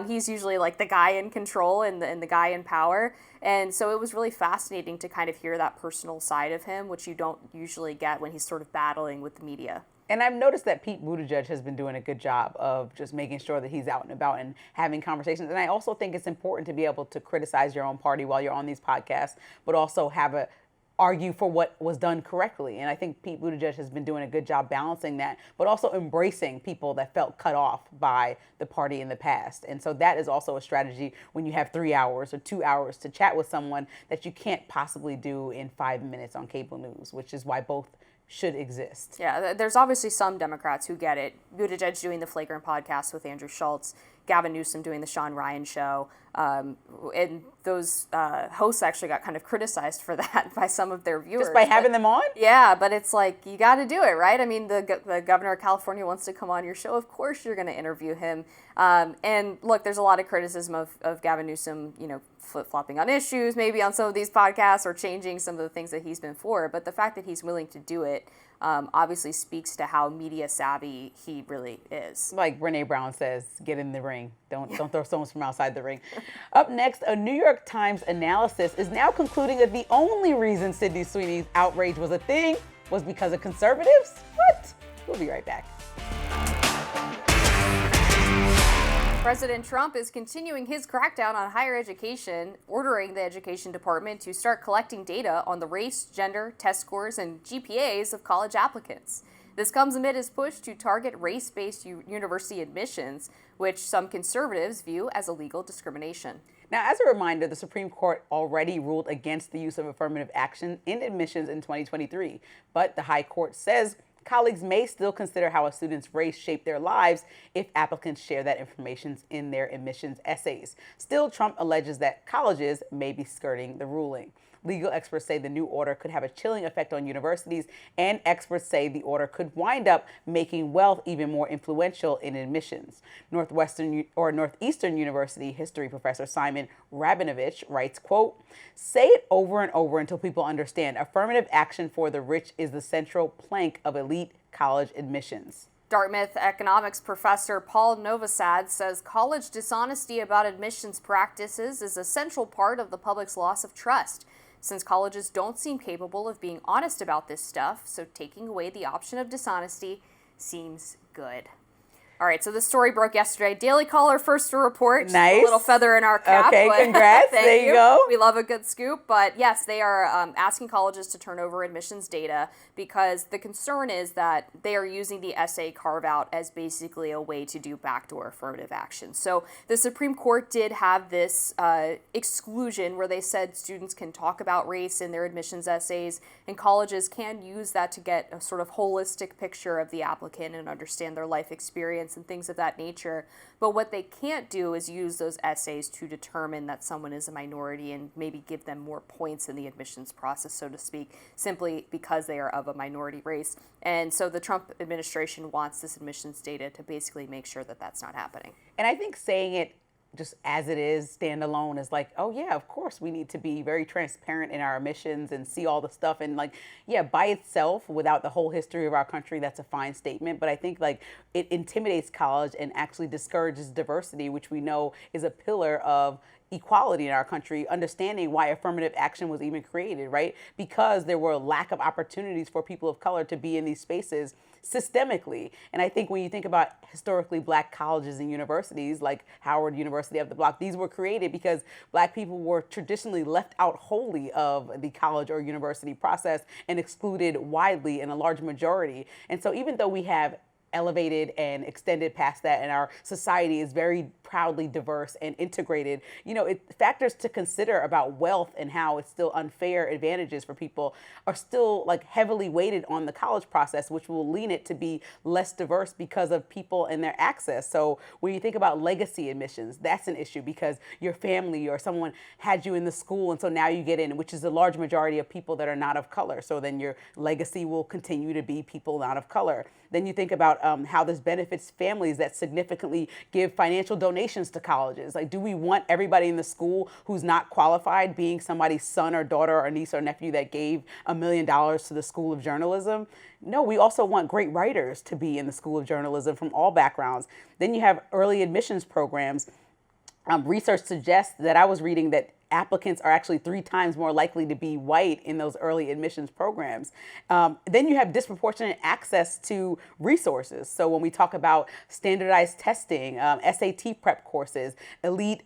He's usually like the guy in control and the guy in power. And so it was really fascinating to kind of hear that personal side of him, which you don't usually get when he's sort of battling with the media. And I've noticed that Pete Buttigieg has been doing a good job of just making sure that he's out and about and having conversations. And I also think it's important to be able to criticize your own party while you're on these podcasts, but also argue for what was done correctly. And I think Pete Buttigieg has been doing a good job balancing that, but also embracing people that felt cut off by the party in the past. And so that is also a strategy when you have 3 hours or 2 hours to chat with someone that you can't possibly do in 5 minutes on cable news, which is why both should exist. Yeah, there's obviously some Democrats who get it. Buttigieg doing the Flagrant podcast with Andrew Schultz, Gavin Newsom doing the Sean Ryan show. And those hosts actually got kind of criticized for that by some of their viewers. Just by having them on? Yeah, but it's like, you got to do it, right? I mean, the governor of California wants to come on your show. Of course you're going to interview him. And look, there's a lot of criticism of Gavin Newsom, flip-flopping on issues, maybe on some of these podcasts or changing some of the things that he's been for. But the fact that he's willing to do it obviously speaks to how media savvy he really is. Like Brene Brown says, get in the ring. Don't throw stones from outside the ring. Up next, a New York Times analysis is now concluding that the only reason Sydney Sweeney's outrage was a thing was because of conservatives? What? We'll be right back. President Trump is continuing his crackdown on higher education, ordering the Education Department to start collecting data on the race, gender, test scores, and GPAs of college applicants. This comes amid his push to target race-based university admissions, which some conservatives view as illegal discrimination. Now, as a reminder, the Supreme Court already ruled against the use of affirmative action in admissions in 2023, but the High Court says colleagues may still consider how a student's race shaped their lives if applicants share that information in their admissions essays. Still, Trump alleges that colleges may be skirting the ruling. Legal experts say the new order could have a chilling effect on universities, and experts say the order could wind up making wealth even more influential in admissions. Northeastern University history professor Simon Rabinovich writes, quote, "Say it over and over until people understand. Affirmative action for the rich is the central plank of elite college admissions." Dartmouth economics professor Paul Novosad says college dishonesty about admissions practices is a central part of the public's loss of trust, since colleges don't seem capable of being honest about this stuff, so taking away the option of dishonesty seems good. All right, so this story broke yesterday. Daily Caller first to report. Nice. A little feather in our cap. Okay, congrats. Thank there you go. We love a good scoop. But yes, they are asking colleges to turn over admissions data because the concern is that they are using the essay carve-out as basically a way to do backdoor affirmative action. So the Supreme Court did have this exclusion where they said students can talk about race in their admissions essays, and colleges can use that to get a sort of holistic picture of the applicant and understand their life experience and things of that nature. But what they can't do is use those essays to determine that someone is a minority and maybe give them more points in the admissions process, so to speak, simply because they are of a minority race. And so the Trump administration wants this admissions data to basically make sure that that's not happening. And I think saying it just as it is, standalone, is like, oh yeah, of course we need to be very transparent in our admissions and see all the stuff. And like, yeah, by itself, without the whole history of our country, that's a fine statement. But I think like it intimidates college and actually discourages diversity, which we know is a pillar of equality in our country, understanding why affirmative action was even created, right? Because there were a lack of opportunities for people of color to be in these spaces systemically. And I think when you think about historically black colleges and universities, like Howard University up the block, these were created because black people were traditionally left out wholly of the college or university process and excluded widely in a large majority. And so even though we have elevated and extended past that, and our society is very proudly diverse and integrated. Factors to consider about wealth and how it's still unfair advantages for people are still like heavily weighted on the college process, which will lean it to be less diverse because of people and their access. So when you think about legacy admissions, that's an issue because your family or someone had you in the school, and so now you get in, which is a large majority of people that are not of color. So then your legacy will continue to be people not of color. Then you think about how this benefits families that significantly give financial donations to colleges. Like, do we want everybody in the school who's not qualified being somebody's son or daughter or niece or nephew that gave $1 million to the School of Journalism? No, we also want great writers to be in the School of Journalism from all backgrounds. Then you have early admissions programs. Research suggests that I was reading that applicants are actually 3 times more likely to be white in those early admissions programs. Then you have disproportionate access to resources. So when we talk about standardized testing, SAT prep courses, elite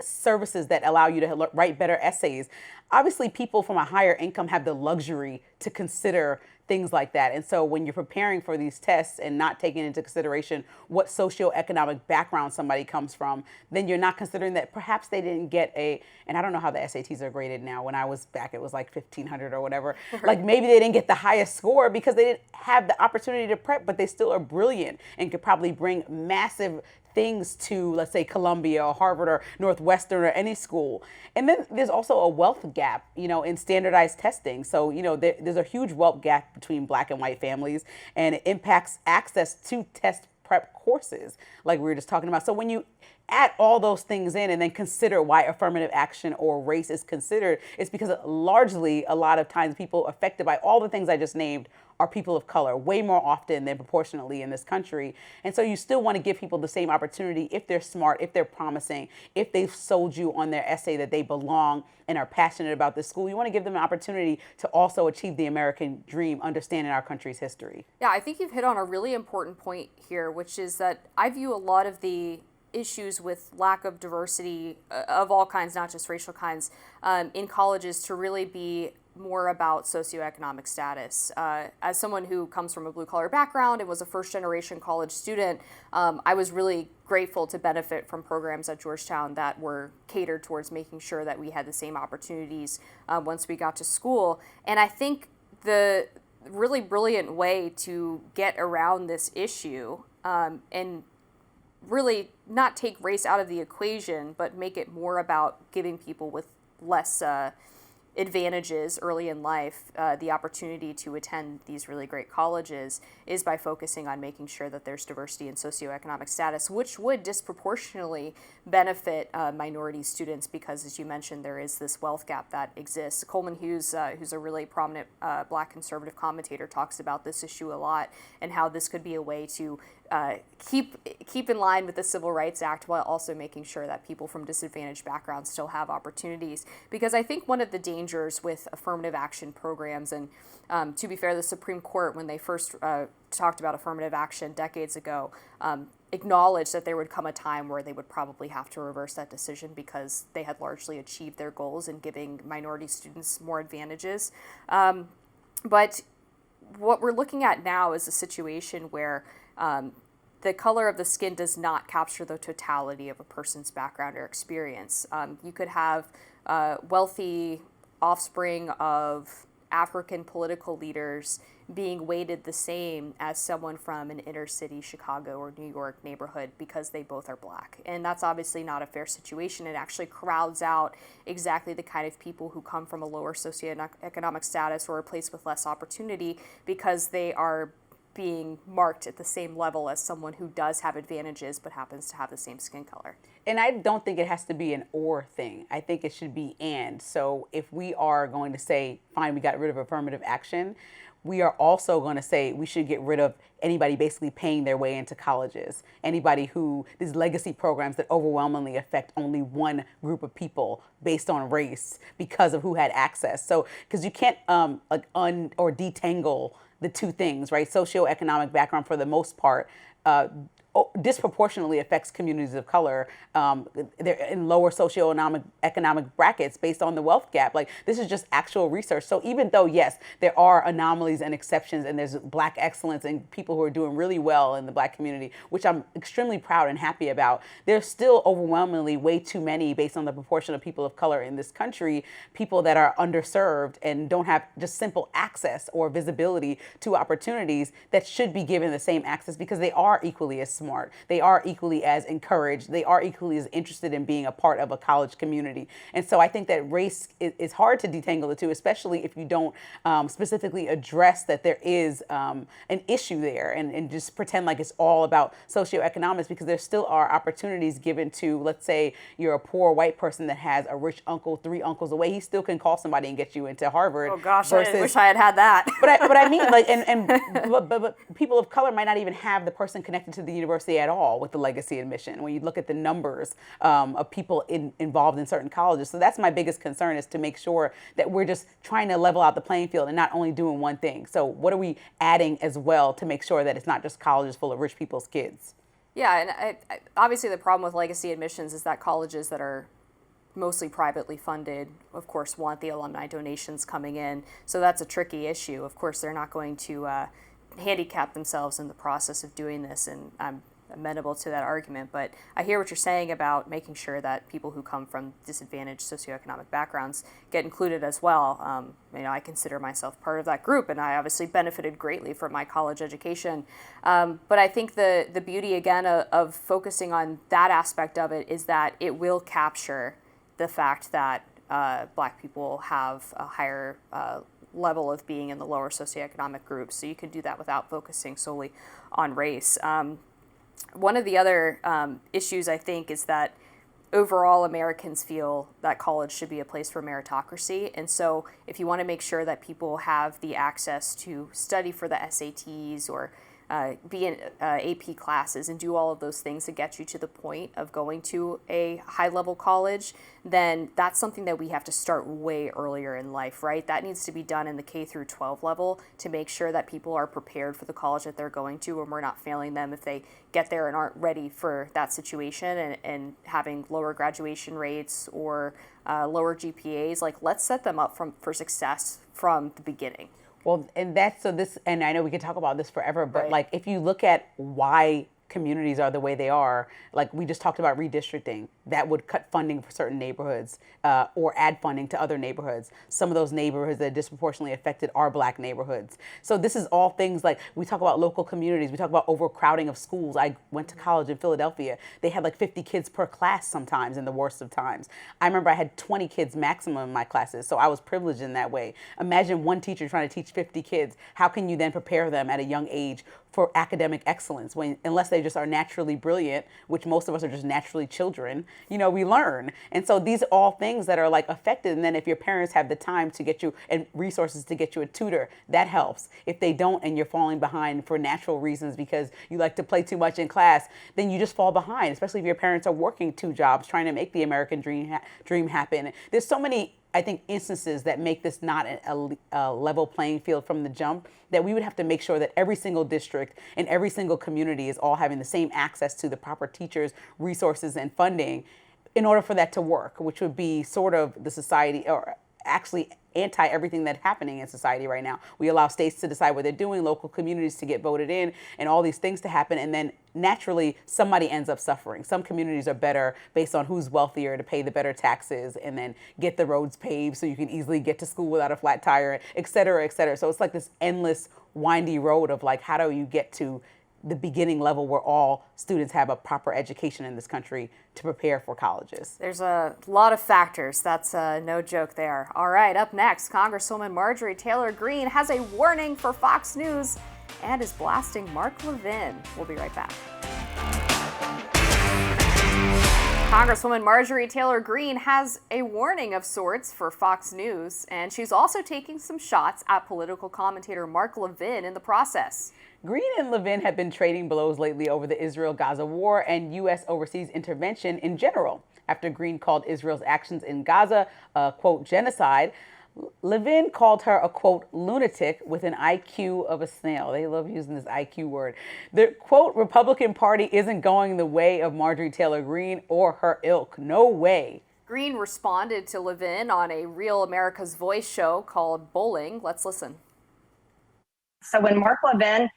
services that allow you to write better essays, obviously people from a higher income have the luxury to consider things like that. And so when you're preparing for these tests and not taking into consideration what socioeconomic background somebody comes from, then you're not considering that perhaps they didn't get and I don't know how the SATs are graded now. When I was back, it was like 1,500 or whatever. Like maybe they didn't get the highest score because they didn't have the opportunity to prep, but they still are brilliant and could probably bring massive things to, let's say, Columbia or Harvard or Northwestern or any school. And then there's also a wealth gap, in standardized testing. So, there's a huge wealth gap between Black and white families, and it impacts access to test prep courses, like we were just talking about. So when you add all those things in and then consider why affirmative action or race is considered, it's because largely a lot of times people affected by all the things I just named are people of color, way more often than proportionately in this country. And so you still want to give people the same opportunity if they're smart, if they're promising, if they've sold you on their essay that they belong and are passionate about this school. You want to give them an opportunity to also achieve the American dream, understanding our country's history. Yeah, I think you've hit on a really important point here, which is that I view a lot of the issues with lack of diversity of all kinds, not just racial kinds, in colleges to really be more about socioeconomic status. As someone who comes from a blue-collar background and was a first-generation college student, I was really grateful to benefit from programs at Georgetown that were catered towards making sure that we had the same opportunities once we got to school. And I think the really brilliant way to get around this issue and really not take race out of the equation, but make it more about giving people with less advantages early in life the opportunity to attend these really great colleges is by focusing on making sure that there's diversity in socioeconomic status, which would disproportionately benefit minority students because, as you mentioned, there is this wealth gap that exists. Coleman Hughes, who's a really prominent Black conservative commentator, talks about this issue a lot and how this could be a way to keep in line with the Civil Rights Act while also making sure that people from disadvantaged backgrounds still have opportunities. Because I think one of the dangers with affirmative action programs, and to be fair, the Supreme Court, when they first talked about affirmative action decades ago, acknowledged that there would come a time where they would probably have to reverse that decision because they had largely achieved their goals in giving minority students more advantages. But what we're looking at now is a situation where the color of the skin does not capture the totality of a person's background or experience. You could have wealthy offspring of African political leaders being weighted the same as someone from an inner city Chicago or New York neighborhood because they both are Black. And that's obviously not a fair situation. It actually crowds out exactly the kind of people who come from a lower socioeconomic status or a place with less opportunity because they are being marked at the same level as someone who does have advantages but happens to have the same skin color. And I don't think it has to be an or thing. I think it should be and. So if we are going to say, fine, we got rid of affirmative action, we are also going to say we should get rid of anybody basically paying their way into colleges. Anybody who, these legacy programs that overwhelmingly affect only one group of people based on race because of who had access. So, because you can't or detangle the two things, right? Socioeconomic background for the most part disproportionately affects communities of color. They're in lower economic brackets based on the wealth gap. Like, this is just actual research. So even though, yes, there are anomalies and exceptions, and there's Black excellence and people who are doing really well in the Black community, which I'm extremely proud and happy about, there's still overwhelmingly way too many, based on the proportion of people of color in this country, people that are underserved and don't have just simple access or visibility to opportunities that should be given the same access, because they are equally as smart. They are equally as encouraged. They are equally as interested in being a part of a college community. And so I think that race is hard to detangle the two, especially if you don't specifically address that there is an issue there, and just pretend like it's all about socioeconomics, because there still are opportunities given to, let's say you're a poor white person that has a rich uncle 3 uncles away. He still can call somebody and get you into Harvard. Oh gosh, I wish I had had that. But I mean, like, but people of color might not even have the person connected to the university at all with the legacy admission, when you look at the numbers of people involved in certain colleges. So that's my biggest concern, is to make sure that we're just trying to level out the playing field and not only doing one thing. So what are we adding as well to make sure that it's not just colleges full of rich people's kids? Yeah, and obviously the problem with legacy admissions is that colleges that are mostly privately funded, of course, want the alumni donations coming in. So that's a tricky issue. Of course, they're not going to handicap themselves in the process of doing this, and I'm amenable to that argument. But I hear what you're saying about making sure that people who come from disadvantaged socioeconomic backgrounds get included as well. I consider myself part of that group, and I obviously benefited greatly from my college education. But I think the beauty, again, of focusing on that aspect of it is that it will capture the fact that Black people have a higher level of being in the lower socioeconomic groups. So you can do that without focusing solely on race. One of the other issues, I think, is that overall Americans feel that college should be a place for meritocracy. And so if you want to make sure that people have the access to study for the SATs or be in AP classes and do all of those things to get you to the point of going to a high-level college, then that's something that we have to start way earlier in life, right? That needs to be done in the K through 12 level to make sure that people are prepared for the college that they're going to, and we're not failing them if they get there and aren't ready for that situation and having lower graduation rates or lower GPAs. Like, let's set them up for success from the beginning. Well, and and I know we could talk about this forever, but Right. like, if you look at why communities are the way they are, like we just talked about redistricting, that would cut funding for certain neighborhoods or add funding to other neighborhoods. Some of those neighborhoods that are disproportionately affected are Black neighborhoods. So this is all things like, we talk about local communities, we talk about overcrowding of schools. I went to college in Philadelphia. They had like 50 kids per class sometimes in the worst of times. I remember I had 20 kids maximum in my classes, so I was privileged in that way. Imagine one teacher trying to teach 50 kids. How can you then prepare them at a young age for academic excellence unless they just are naturally brilliant, which most of us are just naturally children, we learn. And so these are all things that are like affected. And then if your parents have the time to get you and resources to get you a tutor, that helps. If they don't, and you're falling behind for natural reasons because you like to play too much in class, then you just fall behind, especially if your parents are working 2 jobs trying to make the American dream happen. There's so many, I think, instances that make this not a level playing field from the jump, that we would have to make sure that every single district and every single community is all having the same access to the proper teachers, resources, and funding in order for that to work, which would be sort of the society, or actually anti everything that's happening in society right now. We allow states to decide what they're doing, local communities to get voted in, and all these things to happen. And then naturally, somebody ends up suffering. Some communities are better based on who's wealthier to pay the better taxes and then get the roads paved so you can easily get to school without a flat tire, et cetera, et cetera. So it's like this endless, windy road of like, how do you get to the beginning level where all students have a proper education in this country to prepare for colleges? There's a lot of factors. That's no joke there. All right, up next, Congresswoman Marjorie Taylor Greene has a warning for Fox News and is blasting Mark Levin. We'll be right back. Congresswoman Marjorie Taylor Greene has a warning of sorts for Fox News, and she's also taking some shots at political commentator Mark Levin in the process. Greene and Levin have been trading blows lately over the Israel-Gaza war and U.S. overseas intervention in general. After Greene called Israel's actions in Gaza a, quote, genocide, Levin called her a, quote, lunatic with an IQ of a snail. They love using this IQ word. The, quote, Republican Party isn't going the way of Marjorie Taylor Greene or her ilk. No way. Greene responded to Levin on a Real America's Voice show called Bowling. Let's listen. So when Mark Levin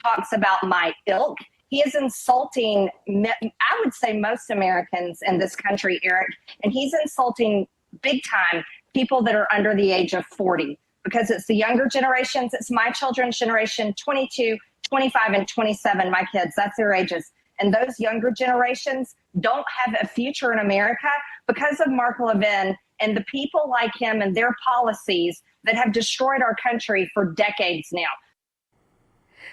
talks about my ilk, he is insulting, I would say, most Americans in this country, Eric, and he's insulting big time people that are under the age of 40, because it's the younger generations. It's my children's generation, 22, 25, and 27, my kids, that's their ages. And those younger generations don't have a future in America because of Mark Levin and the people like him and their policies that have destroyed our country for decades now.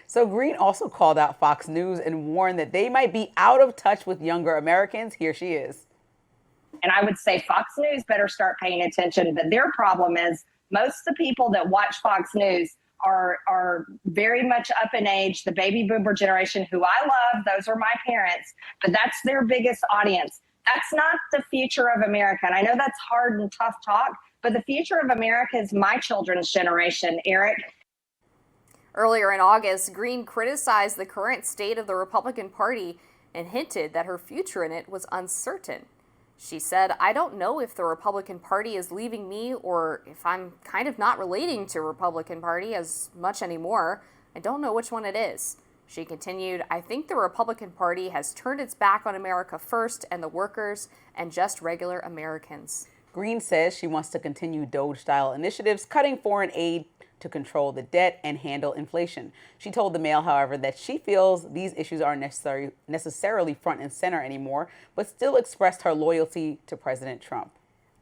So Greene also called out Fox News and warned that they might be out of touch with younger Americans. Here she is. And I would say Fox News better start paying attention. But their problem is most of the people that watch Fox News are very much up in age, the baby boomer generation, who I love. Those are my parents. But that's their biggest audience. That's not the future of America. And I know that's hard and tough talk, but the future of America is my children's generation, Eric. Earlier in August, Greene criticized the current state of the Republican Party and hinted that her future in it was uncertain. She said, "I don't know if the Republican Party is leaving me or if I'm kind of not relating to Republican Party as much anymore. I don't know which one it is." She continued, "I think the Republican Party has turned its back on America first and the workers and just regular Americans." Greene says she wants to continue Doge-style initiatives, cutting foreign aid to control the debt and handle inflation. She told the Mail, however, that she feels these issues aren't necessarily front and center anymore, but still expressed her loyalty to President Trump.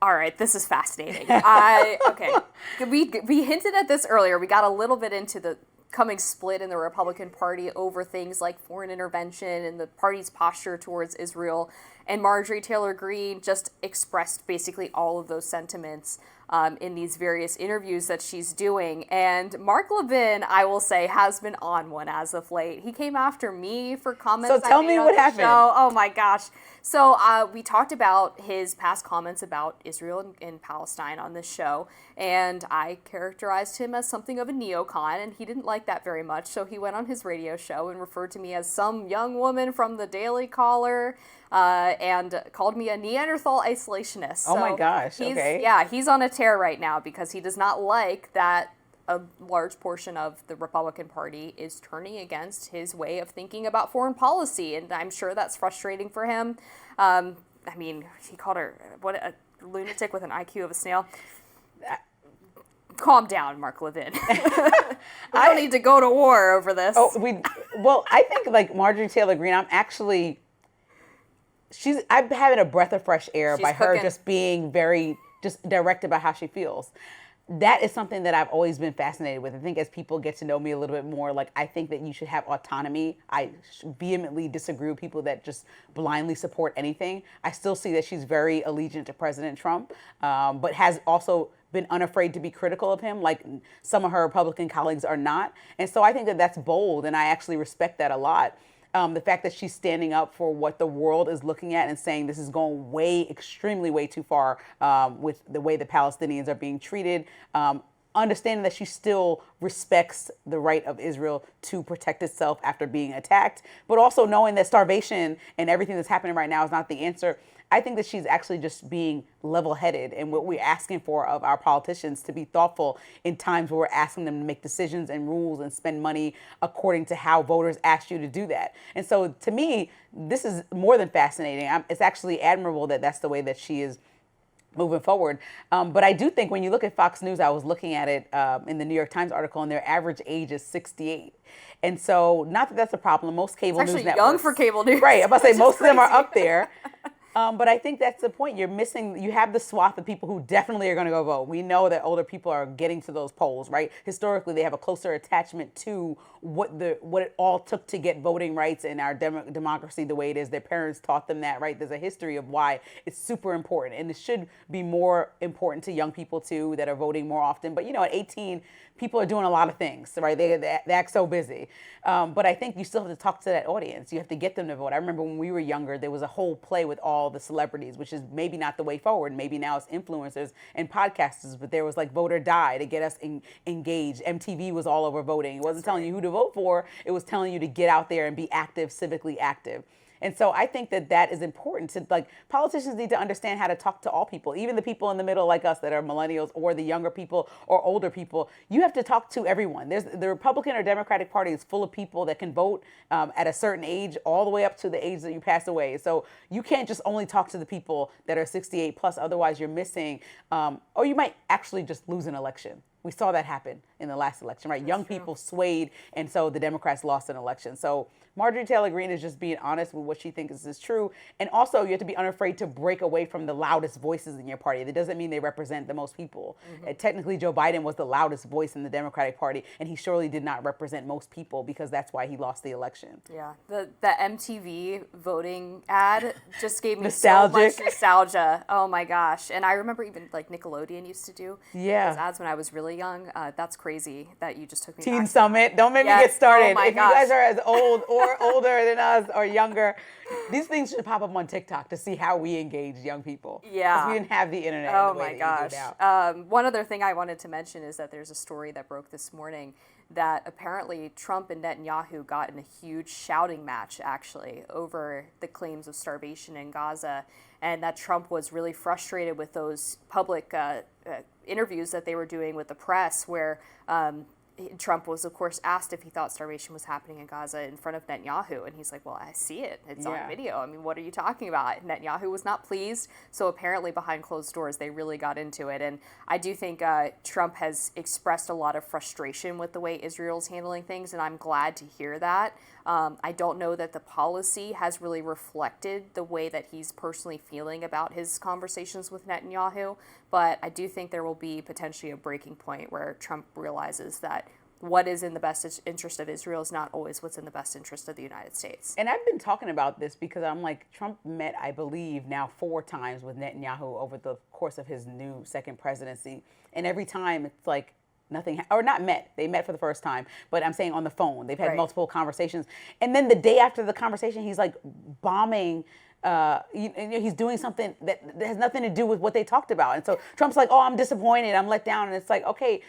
All right, this is fascinating. Okay, we hinted at this earlier. We got a little bit into the coming split in the Republican Party over things like foreign intervention and the party's posture towards Israel. And Marjorie Taylor Greene just expressed basically all of those sentiments in these various interviews that she's doing. And Mark Levin, I will say, has been on one as of late. He came after me for comments. So tell me what happened. Oh my gosh. So we talked about his past comments about Israel and Palestine on this show, and I characterized him as something of a neocon, and he didn't like that very much. So he went on his radio show and referred to me as some young woman from the Daily Caller, and called me a Neanderthal isolationist. Oh my gosh, okay. Yeah, he's on a tear right now because he does not like that a large portion of the Republican Party is turning against his way of thinking about foreign policy, and I'm sure that's frustrating for him. I mean, he called her, what, a lunatic with an IQ of a snail. Calm down, Mark Levin. I don't need to go to war over this. Well, I think like Marjorie Taylor Greene, I'm having a breath of fresh air by her just being very just direct about how she feels. That is something that I've always been fascinated with. I think as people get to know me a little bit more, like I think that you should have autonomy. I vehemently disagree with people that just blindly support anything. I still see that she's very allegiant to President Trump, but has also been unafraid to be critical of him, like some of her Republican colleagues are not. And so I think that that's bold, and I actually respect that a lot. The fact that she's standing up for what the world is looking at and saying this is going extremely way too far with the way the Palestinians are being treated. Understanding that she still respects the right of Israel to protect itself after being attacked, but also knowing that starvation and everything that's happening right now is not the answer. I think that she's actually just being level-headed, and what we're asking for of our politicians to be thoughtful in times where we're asking them to make decisions and rules and spend money according to how voters asked you to do that. And so to me, this is more than fascinating. It's actually admirable that that's the way that she is moving forward. But I do think when you look at Fox News, I was looking at it in the New York Times article, and their average age is 68. And so not that that's a problem. Most cable news networks. It's actually young for cable news. Right. I'm about to say most of them are up there. But I think that's the point. You have the swath of people who definitely are going to go vote. We know that older people are getting to those polls, right? Historically, they have a closer attachment to what it all took to get voting rights in our democracy the way it is. Their parents taught them that, right? There's a history of why it's super important. And it should be more important to young people, too, that are voting more often. But, at 18, people are doing a lot of things, right? They act so busy. But I think you still have to talk to that audience. You have to get them to vote. I remember when we were younger, there was a whole play with all all the celebrities, which is maybe not the way forward. Maybe now it's influencers and podcasters, but there was like vote or die to get us engaged. MTV was all over voting. It wasn't telling you who to vote for. It was telling you to get out there and be active, civically active. And so I think that that is important to, like, politicians need to understand how to talk to all people, even the people in the middle like us that are millennials or the younger people or older people. You have to talk to everyone. The Republican or Democratic Party is full of people that can vote at a certain age all the way up to the age that you pass away. So you can't just only talk to the people that are 68 plus, otherwise you're missing, or you might actually just lose an election. We saw that happen in the last election, right? Young people swayed, and so the Democrats lost an election. So Marjorie Taylor Greene is just being honest with what she thinks is true. And also, you have to be unafraid to break away from the loudest voices in your party. That doesn't mean they represent the most people. Technically, Joe Biden was the loudest voice in the Democratic Party, and he surely did not represent most people because that's why he lost the election. Yeah, the MTV voting ad just gave me Nostalgic. so much nostalgia. Oh my gosh. And I remember even like Nickelodeon used to do those ads when I was really young. That's crazy that you just took me Teen back. Summit. Don't make me Yes. get started. Oh my if gosh. you guys are as old or older than us or younger, these things should pop up on TikTok to see how we engage young people. Yeah. Because we didn't have the internet Oh in the way my that you do gosh. now. One other thing I wanted to mention is that there's a story that broke this morning that apparently Trump and Netanyahu got in a huge shouting match, actually, over the claims of starvation in Gaza, and that Trump was really frustrated with those public interviews that they were doing with the press, where Trump was, of course, asked if he thought starvation was happening in Gaza in front of Netanyahu. And he's like, well, I see it. It's on video. I mean, what are you talking about? Netanyahu was not pleased. So apparently behind closed doors, they really got into it. And I do think Trump has expressed a lot of frustration with the way Israel's handling things. And I'm glad to hear that. I don't know that the policy has really reflected the way that he's personally feeling about his conversations with Netanyahu. But I do think there will be potentially a breaking point where Trump realizes that what is in the best interest of Israel is not always what's in the best interest of the United States. And I've been talking about this because I'm like, Trump met, I believe, now 4 times with Netanyahu over the course of his new second presidency. And every time it's like, nothing, or not met. They met for the first time, but I'm saying on the phone. They've had multiple conversations. And then the day after the conversation, he's like bombing. He's doing something that has nothing to do with what they talked about. And so Trump's like, oh, I'm disappointed. I'm let down. And it's like, okay,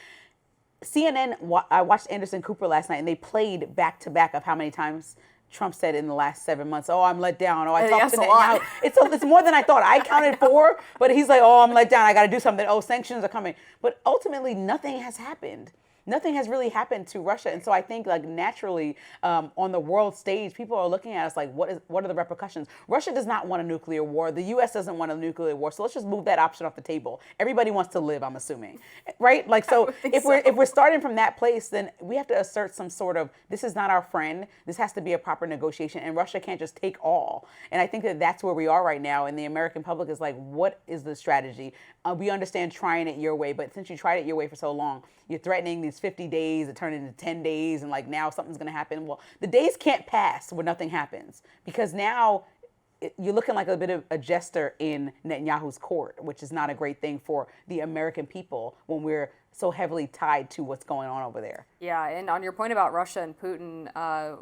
CNN, I watched Anderson Cooper last night, and they played back to back of how many times Trump said in the last 7 months, oh, I'm let down. Oh, I talked to Netanyahu. It's more than I thought. I counted 4, but he's like, oh, I'm let down. I got to do something. Oh, sanctions are coming. But ultimately, nothing has happened. Nothing has really happened to Russia. And so I think, like, naturally, on the world stage, people are looking at us like, what are the repercussions? Russia does not want a nuclear war. The U.S. doesn't want a nuclear war. So let's just move that option off the table. Everybody wants to live, I'm assuming. Right? Like, so if we're starting from that place, then we have to assert some sort of, this is not our friend. This has to be a proper negotiation. And Russia can't just take all. And I think that that's where we are right now. And the American public is like, what is the strategy? We understand trying it your way, but since you tried it your way for so long, you're threatening these 50 days that turn into 10 days, and like now something's going to happen. Well, the days can't pass where nothing happens, because now you're looking like a bit of a jester in Netanyahu's court, which is not a great thing for the American people when we're so heavily tied to what's going on over there. Yeah, and on your point about Russia and Putin,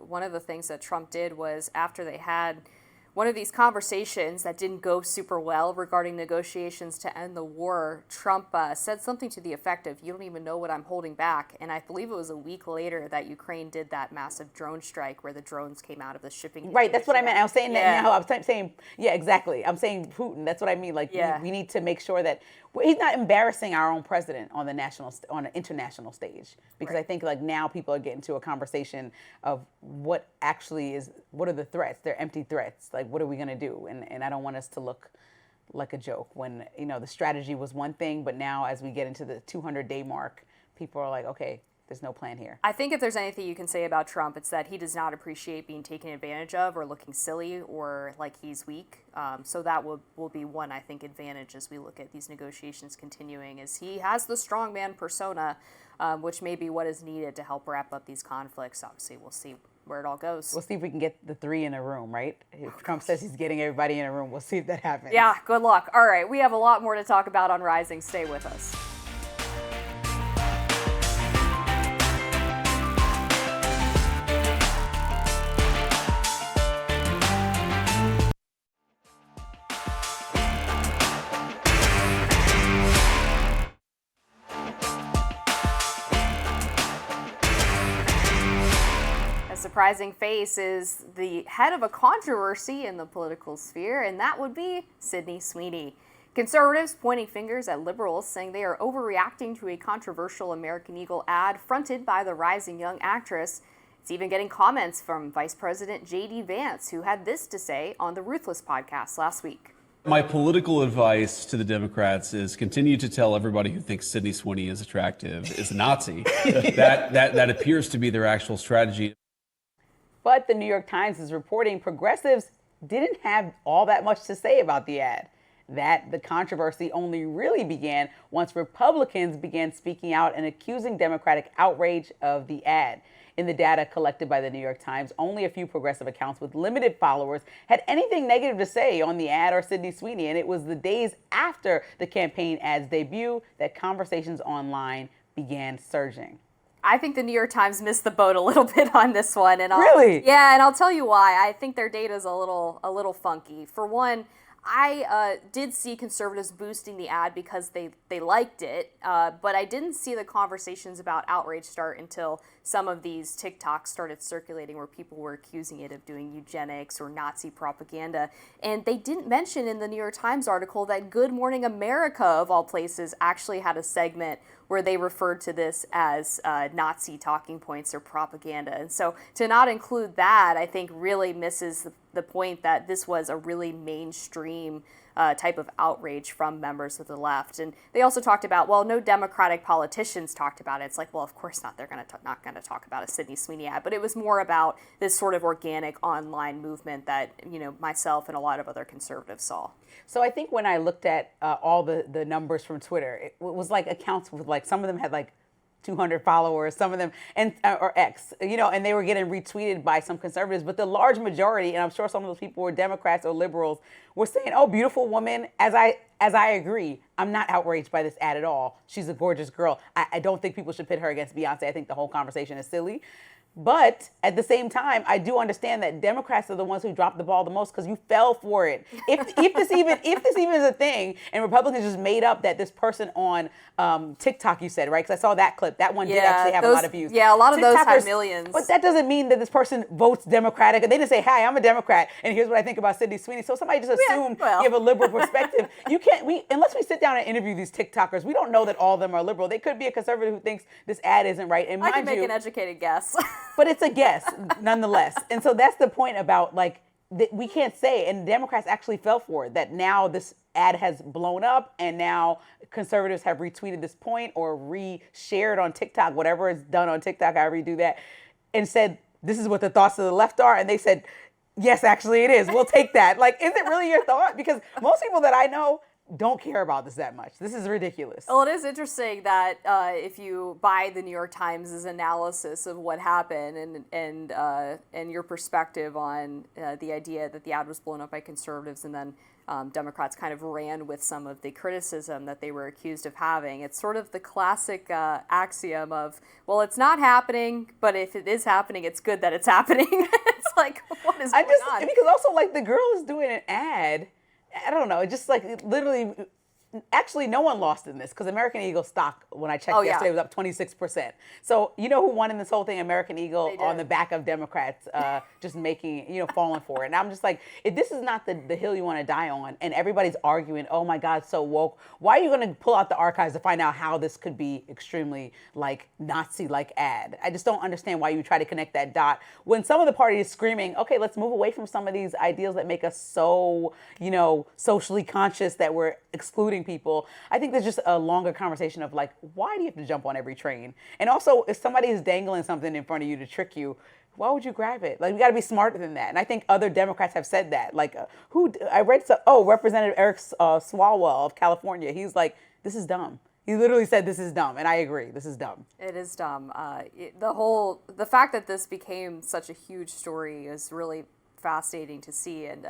one of the things that Trump did was, after they had one of these conversations that didn't go super well regarding negotiations to end the war, Trump said something to the effect of, you don't even know what I'm holding back. And I believe it was a week later that Ukraine did that massive drone strike where the drones came out of the shipping. Right, that's what I meant. I was saying Netanyahu. I was saying, yeah, exactly. I'm saying Putin. That's what I mean. Like, we need to make sure that he's not embarrassing our own president on an international stage, because I think like now people are getting to a conversation of what are the threats? They're empty threats. Like, what are we going to do? And I don't want us to look like a joke when, the strategy was one thing, but now as we get into the 200-day mark, people are like, okay, there's no plan here. I think if there's anything you can say about Trump, it's that he does not appreciate being taken advantage of or looking silly or like he's weak. So that will be one, I think, advantage as we look at these negotiations continuing, is he has the strongman persona, which may be what is needed to help wrap up these conflicts. Obviously, we'll see where it all goes. We'll see if we can get the 3 in a room, right? If Trump says he's getting everybody in a room, we'll see if that happens. Yeah, good luck. All right, we have a lot more to talk about on Rising. Stay with us. surprising face is the head of a controversy in the political sphere, and that would be Sydney Sweeney. Conservatives pointing fingers at liberals, saying they are overreacting to a controversial American Eagle ad fronted by the rising young actress. It's even getting comments from Vice President J.D. Vance, who had this to say on the Ruthless podcast last week. My political advice to the Democrats is continue to tell everybody who thinks Sydney Sweeney is attractive is a Nazi. that appears to be their actual strategy. But the New York Times is reporting progressives didn't have all that much to say about the ad. That the controversy only really began once Republicans began speaking out and accusing Democratic outrage of the ad. In the data collected by the New York Times, only a few progressive accounts with limited followers had anything negative to say on the ad or Sydney Sweeney, and it was the days after the campaign ad's debut that conversations online began surging. I think the New York Times missed the boat a little bit on this one. And Really? Yeah, and I'll tell you why. I think their data is a little funky. For one, I did see conservatives boosting the ad because they liked it, but I didn't see the conversations about outrage start until some of these TikToks started circulating where people were accusing it of doing eugenics or Nazi propaganda. And they didn't mention in the New York Times article that Good Morning America, of all places, actually had a segment where they referred to this as Nazi talking points or propaganda. And so to not include that, I think really misses the point that this was a really mainstream type of outrage from members of the left. And they also talked about, well, no Democratic politicians talked about it. It's like, well, of course not. They're not going to talk about a Sydney Sweeney ad. But it was more about this sort of organic online movement that, myself and a lot of other conservatives saw. So I think when I looked at all the numbers from Twitter, it was like accounts with like, some of them had like 200 followers, some of them, and or X, and they were getting retweeted by some conservatives. But the large majority, and I'm sure some of those people were Democrats or liberals, were saying, "Oh, beautiful woman." As I agree, I'm not outraged by this ad at all. She's a gorgeous girl. I don't think people should pit her against Beyonce. I think the whole conversation is silly. But at the same time, I do understand that Democrats are the ones who dropped the ball the most because you fell for it. If this even is a thing, and Republicans just made up that this person on TikTok, you said, right? Because I saw that clip. That one did actually have a lot of views. Yeah, a lot of those had millions. But that doesn't mean that this person votes Democratic. And they didn't say, "Hi, I'm a Democrat, and here's what I think about Sydney Sweeney." So somebody just assumed you have a liberal perspective. You can't. Unless we sit down and interview these TikTokers, we don't know that all of them are liberal. They could be a conservative who thinks this ad isn't right. And I can make an educated guess. But it's a guess, nonetheless. And so that's the point about, like, that we can't say, and Democrats actually fell for it, that now this ad has blown up, and now conservatives have retweeted this point or re-shared on TikTok, whatever is done on TikTok, however you do that, and said, this is what the thoughts of the left are. And they said, yes, actually it is. We'll take that. Like, is it really your thought? Because most people that I know don't care about this that much. This is ridiculous. Well, it is interesting that if you buy the New York Times' analysis of what happened and your perspective on the idea that the ad was blown up by conservatives and then Democrats kind of ran with some of the criticism that they were accused of having. It's sort of the classic axiom of, well, it's not happening, but if it is happening, it's good that it's happening. It's like, what is going on? Because also, like, the girl is doing an ad. I don't know, just like literally, actually no one lost in this because American Eagle stock, when I checked yesterday, was up 26%. So you know who won in this whole thing? American Eagle on the back of Democrats just making, falling for it. And I'm just like, if this is not the hill you want to die on, and everybody's arguing, oh my God, so woke, why are you going to pull out the archives to find out how this could be extremely like Nazi-like ad? I just don't understand why you try to connect that dot when some of the party is screaming, okay, let's move away from some of these ideals that make us so, socially conscious that we're excluding people. I think there's just a longer conversation of like, why do you have to jump on every train? And also, if somebody is dangling something in front of you to trick you, why would you grab it? Like, we got to be smarter than that. And I think other Democrats have said that. Like, Representative Eric Swalwell of California. He's like, this is dumb. He literally said, this is dumb. And I agree. This is dumb. It is dumb. The fact that this became such a huge story is really fascinating to see. And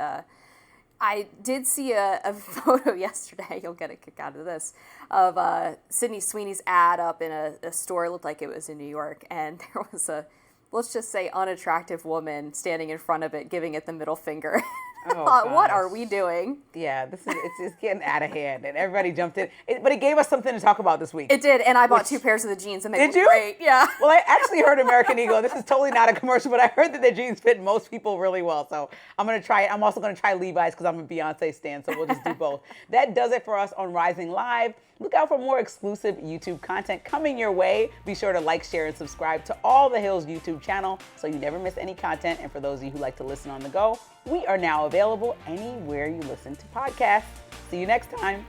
I did see a photo yesterday, you'll get a kick out of this, of Sydney Sweeney's ad up in a store. It looked like it was in New York. And there was a, let's just say, unattractive woman standing in front of it, giving it the middle finger. Oh, What gosh. are we doing? Yeah, it's getting out of hand, and everybody jumped in. But it gave us something to talk about this week. It did, and I bought 2 pairs of the jeans, and they Did were you? great. Yeah. Well, I actually heard American Eagle. This is totally not a commercial, but I heard that the jeans fit most people really well. So I'm going to try it. I'm also going to try Levi's because I'm a Beyonce stan, so we'll just do both. That does it for us on Rising Live. Look out for more exclusive YouTube content coming your way. Be sure to like, share, and subscribe to All the Hills YouTube channel so you never miss any content. And for those of you who like to listen on the go, we are now available anywhere you listen to podcasts. See you next time.